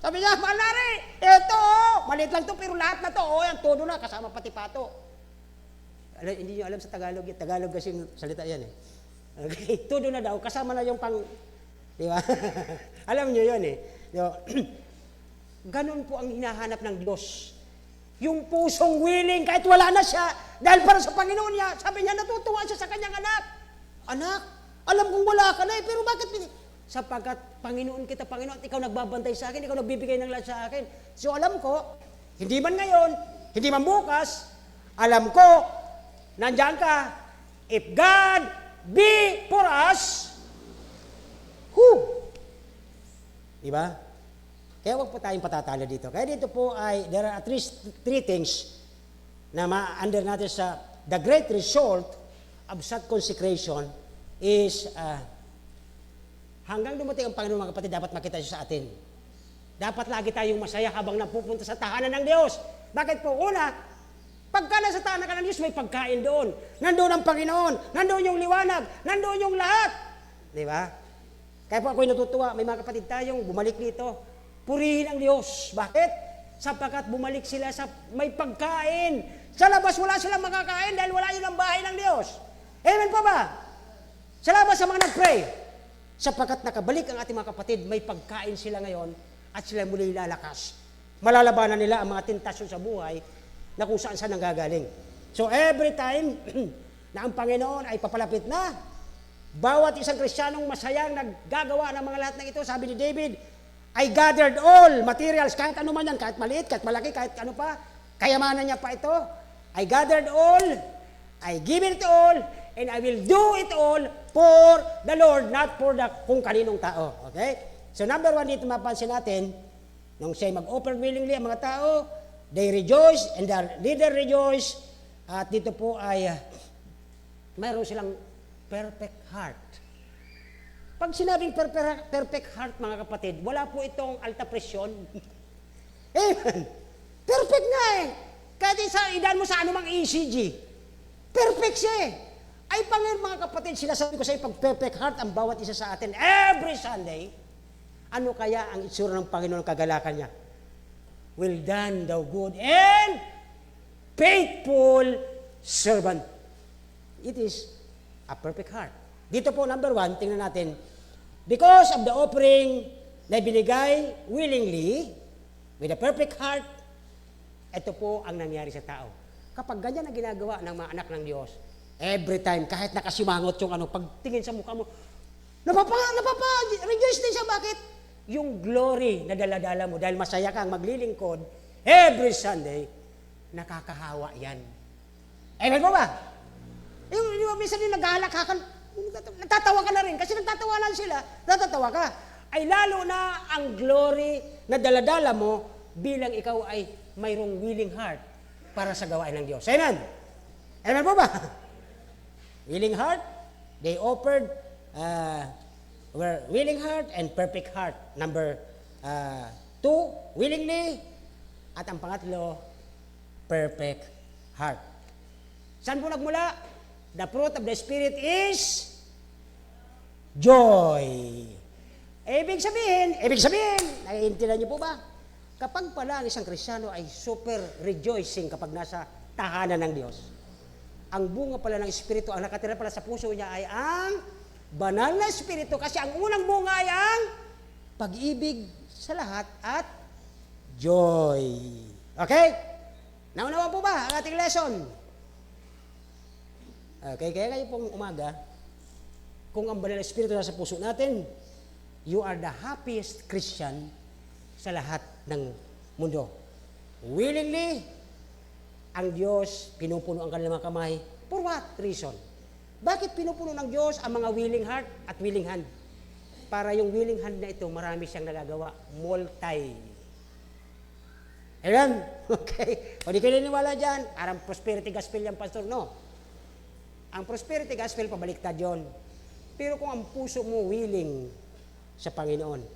Sabi niya, Manari, eto oh, maliit lang to pero lahat na to, oh, yan, todo na, kasama pati pato. Hindi nyo alam sa Tagalog, Tagalog kasi yung salita yan eh. Okay, todo na daw, kasama na yung pang, di ba? Alam nyo yun eh. Ganon po ang hinahanap ng Diyos. Yung pusong willing, kahit wala na siya, dahil para sa Panginoon niya, sabi niya, natutuwa siya sa kanyang anak. Anak, alam kong wala ka na eh, pero bakit? Sapagkat Panginoon kita, Panginoon, at ikaw nagbabantay sa akin, ikaw nagbibigay ng lahat sa akin. So alam ko, hindi man ngayon, hindi man bukas, alam ko, nandiyan ka, if God be for us, diba? Kaya huwag po tayong patatalo dito. Kaya dito po ay, there are at least three things na ma-under natin sa the great result of such consecration is hanggang dumating ang Panginoon, mga kapatid, dapat makita siya sa atin. Dapat lagi tayong masaya habang napupunta sa tahanan ng Diyos. Bakit po? Una, pagka nasa tahanan ka ng Diyos, may pagkain doon. Nandoon ang Panginoon. Nandoon yung liwanag. Nandoon yung lahat. Di ba? Kaya po ako'y natutuwa. May mga kapatid tayong bumalik dito. Purihin ang Diyos. Bakit? Sapagkat bumalik sila sa may pagkain. Sa labas wala silang makakain dahil wala yun ang bahay ng Diyos. Amen po ba? Sa labas sa mga nag-pray. Sapagkat nakabalik ang ating mga kapatid, may pagkain sila ngayon at sila muli lalakas. Malalabanan nila ang mga tentasyon sa buhay na kung saan nanggagaling. So every time na ang Panginoon ay papalapit na, bawat isang Kristiyanong masayang naggagawa ng mga lahat ng ito, sabi ni David, I gathered all materials, kahit ano man yan, kahit maliit, kahit malaki, kahit ano pa, kayamanan niya pa ito. I gathered all, I give it all, and I will do it all for the Lord, not for the kung kaninong tao. Okay? So number one, dito mapansin natin, nung siya mag-offer willingly ang mga tao, they rejoice, and the leader rejoice, at dito po ay mayroon silang perfect heart. Pag sinabing perfect heart, mga kapatid, wala po itong alta presyon. Amen. Perfect nga eh. Kahit idaan mo sa anumang ECG, perfect siya eh. Ay Panginoon, mga kapatid, sinasabi ko sa iyo, pag perfect heart ang bawat isa sa atin, every Sunday, ano kaya ang itsura ng Panginoon, kagalakan niya? Well done, thou good and faithful servant. It is a perfect heart. Dito po, number one, tingnan natin, because of the offering na binigay willingly, with a perfect heart, ito po ang nangyari sa tao. Kapag ganyan ang ginagawa ng mga anak ng Diyos, every time, kahit nakasimangot yung pagtingin sa mukha mo, rejoice din siya. Bakit? Yung glory na daladala mo, dahil masaya kang maglilingkod, every Sunday, nakakahawa yan. Amen mo ba? Yung minsan yung naghahalakhakan, natatawa ka na rin, kasi nagtatawanan sila, natatawa ka. Ay lalo na ang glory na daladala mo bilang ikaw ay mayroong willing heart para sa gawain ng Diyos. Amen? Amen po ba? Willing heart, they offered were willing heart and perfect heart. Number two, willingly. At ang pangatlo, perfect heart. Saan po nagmula? The fruit of the Spirit is joy. Ibig sabihin, naiintindihan niyo po ba? Kapag pala ang isang Kristiyano ay super rejoicing kapag nasa tahanan ng Diyos, ang bunga pala ng Espiritu, ang nakatira pala sa puso niya ay ang banal na Espiritu, kasi ang unang bunga ay ang pag-ibig sa lahat at joy. Okay? Naunawa po ba ang ating lesson? Okay, kaya kayo pong umaga, kung ang banal na Espiritu nasa puso natin, you are the happiest Christian sa lahat ng mundo. Willingly, ang Diyos pinupuno ang kanilang mga kamay. For what reason? Bakit pinupuno ng Diyos ang mga willing heart at willing hand? Para yung willing hand na ito, marami siyang nagagawa. Multi. Ayan? Okay. O di kayo niniwala dyan, parang prosperity gospel yan, pastor. No. Ang prosperity gospel, pabaliktad yun. Pero kung ang puso mo willing sa Panginoon,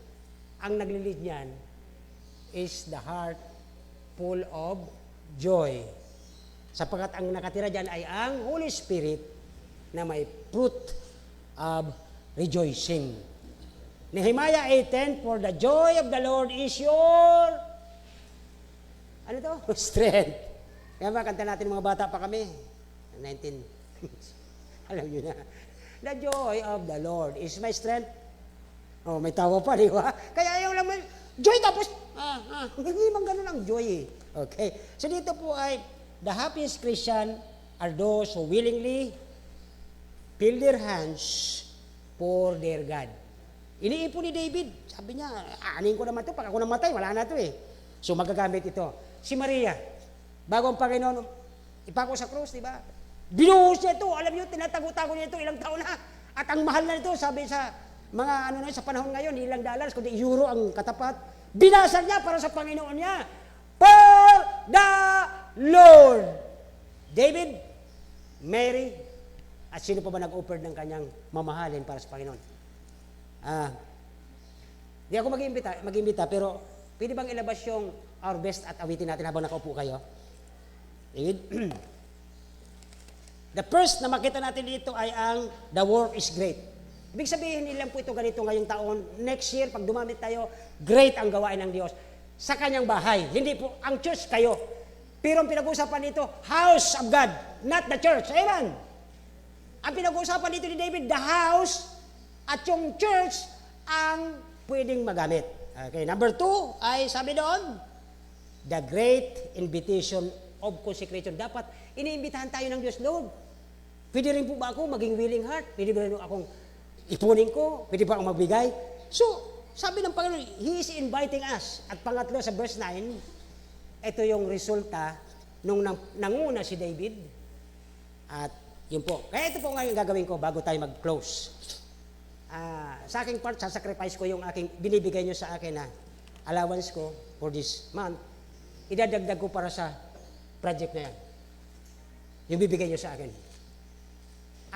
ang naglilid niyan is the heart full of joy. Sapagkat ang nakatira dyan ay ang Holy Spirit na may fruit of rejoicing. Nehemiah 8:10, for the joy of the Lord is your, ano to? Strength. Kaya ba, kanta natin mga bata pa kami. 19, alam nyo na. The joy of the Lord is my strength. Oh, may tawa pa, di ba? Kaya ayaw lang, joy tapos, hindi man ganun ang joy eh. Okay. So dito po ay, the happiest Christian are those who willingly fill their hands for their God. Iniipon ni David. Sabi niya, aanin ko naman ito. Pag ako namatay, wala na ito eh. So magagamit ito. Si Maria, bago ang Panginoon, ipako sa krus, di ba? Binuhos niya ito. Alam niyo, tinatago-tago niya ito ilang taon na. At ang mahal na ito, sabi sa mga ano na sa panahon ngayon, ilang dollars, kundi euro ang katapat. Binasal niya para sa Panginoon niya. For the Lord. David, Mary, at sino pa ba nag-offer ng kanyang mamahalin para sa Panginoon? Di ako mag-imbita, pero pwede bang ilabas yung our best at awitin natin habang nakaupo kayo? David? The first na makita natin dito ay ang the work is great. Ibig sabihin nilang po ito ganito ngayong taon. Next year, pag dumamit tayo, great ang gawain ng Diyos sa kanyang bahay. Hindi po, ang church kayo. Pero ang pinag-uusapan dito, house of God, not the church. Amen. Ang pinag-uusapan dito ni David, the house at yung church ang pwedeng magamit. Okay, number 2 ay sabi doon, the great invitation of consecration. Dapat iniimbitahan tayo ng Diyos, Lord. Pwede rin po ba ako maging willing heart? Pwede ba rin akong ipunin ko? Pwede ba akong magbigay? So, sabi ng Panginoon, He is inviting us. At pangatlo sa verse 9, ito yung resulta nung nanguna si David. At yun po. Kaya ito po ngayon gagawin ko bago tayo mag-close. Sa aking part, sasacrifice ko yung aking, binibigay nyo sa akin na allowance ko for this month. Idadagdag ko para sa project na yan. Yung bibigay nyo sa akin.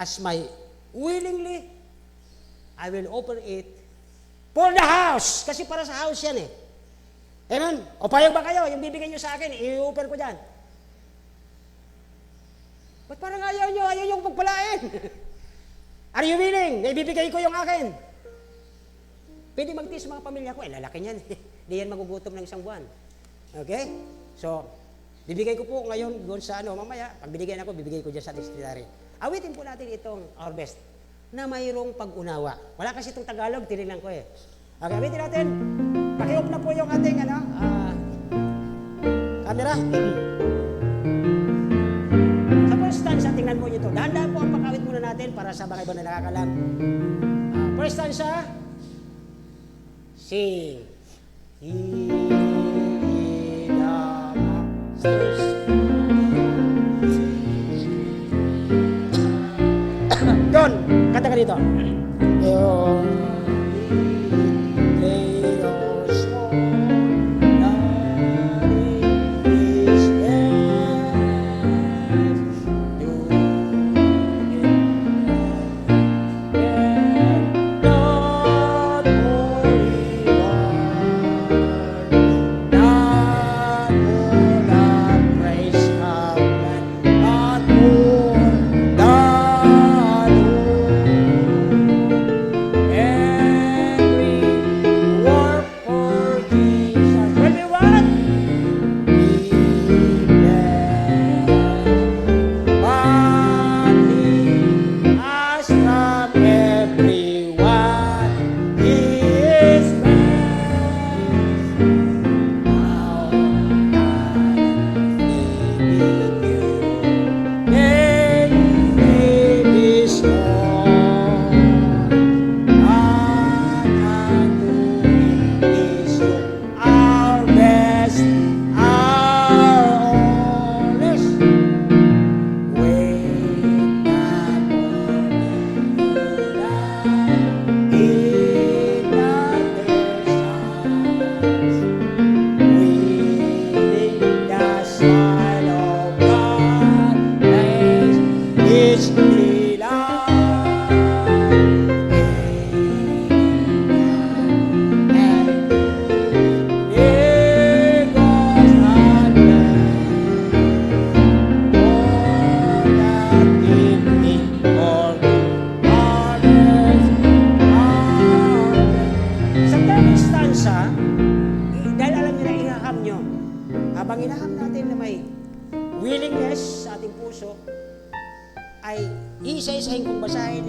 As my willingly, I will open it for the house. Kasi para sa house yan eh. Amen? O payag ba kayo? Yung bibigay nyo sa akin, i-open ko dyan. Ba't parang ayaw nyo? Ayaw nyo pagpalain. Are you willing? Na ibibigay ko yung akin. Pwede magtiis mga pamilya ko. Lalaki niyan. Di yan magugutom ng isang buwan. Okay? So, bibigay ko po ngayon doon sa mamaya. Pag binigyan ako, bibigay ko dyan sa secretary. Awitin po natin itong our best na mayroong pag-unawa. Wala kasi itong Tagalog, tinignan ko eh. Okay, awitin natin. Paki-off na po yung ating camera. Sa first stanza, tingnan mo ito. Dahan-dahan po ang pag-awit muna natin para sa mga ibang na nakakalam. First stanza, sing. He Don, kata ka dito. Yeah.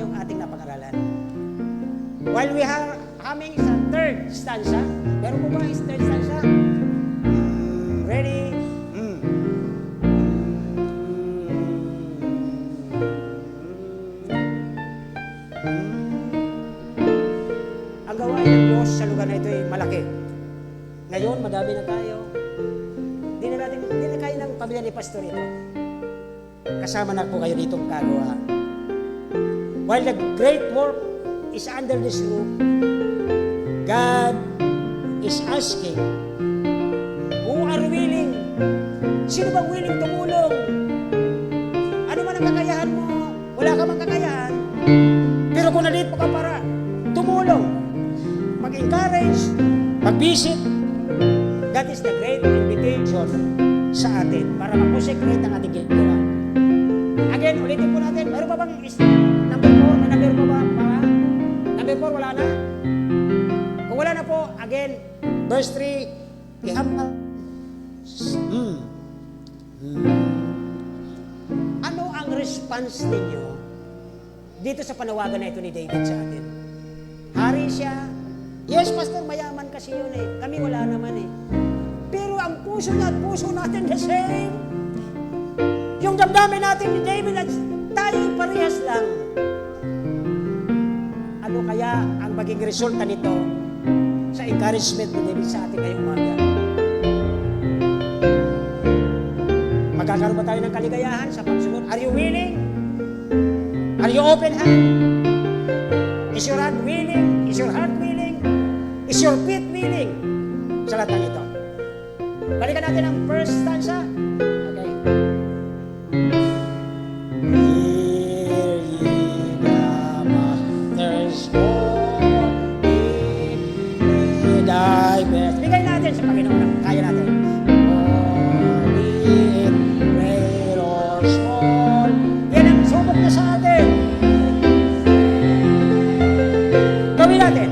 yung ating napag-aralan. While we are humming sa third stanza, meron mo ba yung third stanza? Ready? Ang gawain ng Diyos sa lugar na ito ay malaki. Ngayon, madami na tayo. Hindi na kayo ng pamilya ni Pastor ito. Kasama na po kayo ditong kagawa. While the great work is under this roof, God is asking, who are willing? Sino bang willing tumulong? Ano man ang kakayahan mo? Wala ka mang kakayahan. Pero kung nandito ka para tumulong, mag-encourage, mag-visit, that is the great invitation sa atin para mag-consecrate ang ating ginagawa. Again, ulitin po natin. Meron pa bang number 4? May number pa ba? Number 4, wala na? Kung wala na po, again, verse 3, ihamba. Ano ang response ninyo dito sa panawagan na ito ni David sa atin? Hari siya. Yes, Pastor, mayaman kasi yun eh. Kami wala naman eh. Pero ang puso niya at puso natin the same. Yung damdamin natin ni David at tayo'y parehas lang. Ano kaya ang maging resulta nito sa encouragement ni David sa atin ngayong umaga? Magkakaroon ba tayo ng kaligayahan sa pagsunod? Are you willing? Are you open hand? Is your hand willing? Is your heart willing? Is your feet willing? Sa lahat ng ito. Balikan natin ang first stanza. Okay. Hear ye the Master's voice, be thy best. Bigay natin sa Panginoon ang kaya natin. Be it great or small. Yan ang subok na sa atin. Gawin natin.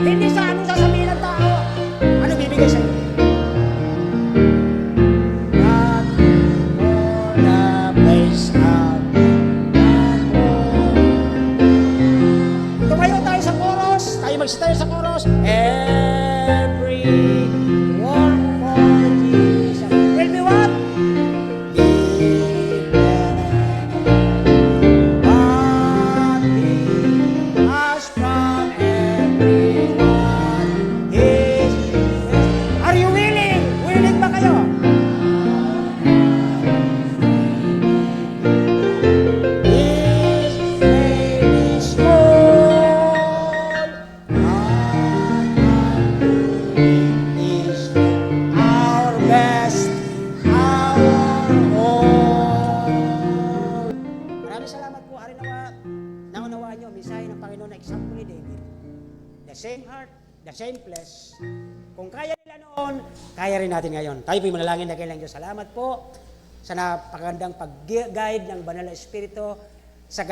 Hindi sa anong sasabihin ng tao. Ano bibigay sa'yo? God for the place of God. Tumayo tayo sa chorus. Tayo magsitayo sa chorus. Every work for Jesus will be what? Are you willing? Willing ba kayo? His name is called. Is our best, our all. Maraming salamat po. Ari naunawaan nyo, mensahe ng Panginoon na example ni David. The same heart, the same flesh. Kung kaya nila noon, kaya rin natin ngayon. Tayo po'y manalangin na kailang Diyos. Salamat po sa napakagandang pag-guide ng Banal na Espiritu, sa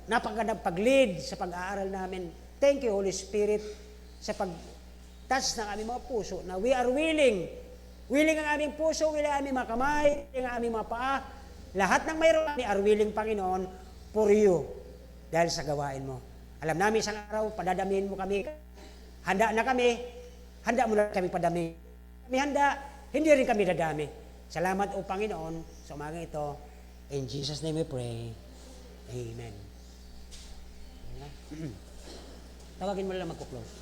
napakagandang pag-lead sa pag-aaral namin. Thank you, Holy Spirit, sa pag-touch ng aming mga puso na we are willing. Willing ang aming puso, willing ang aming mga kamay, willing ang aming mga paa. Lahat ng mayroon kami are willing, Panginoon, for you. Dahil sa gawain mo. Alam namin isang araw, padadamihin mo kami. Handa na kami. Handa mo na kami padami. Kami handa, hindi rin kami dadami. Salamat o Panginoon sa umagang ito. In Jesus' name we pray. Amen. Tawagin mo lang magkuklose.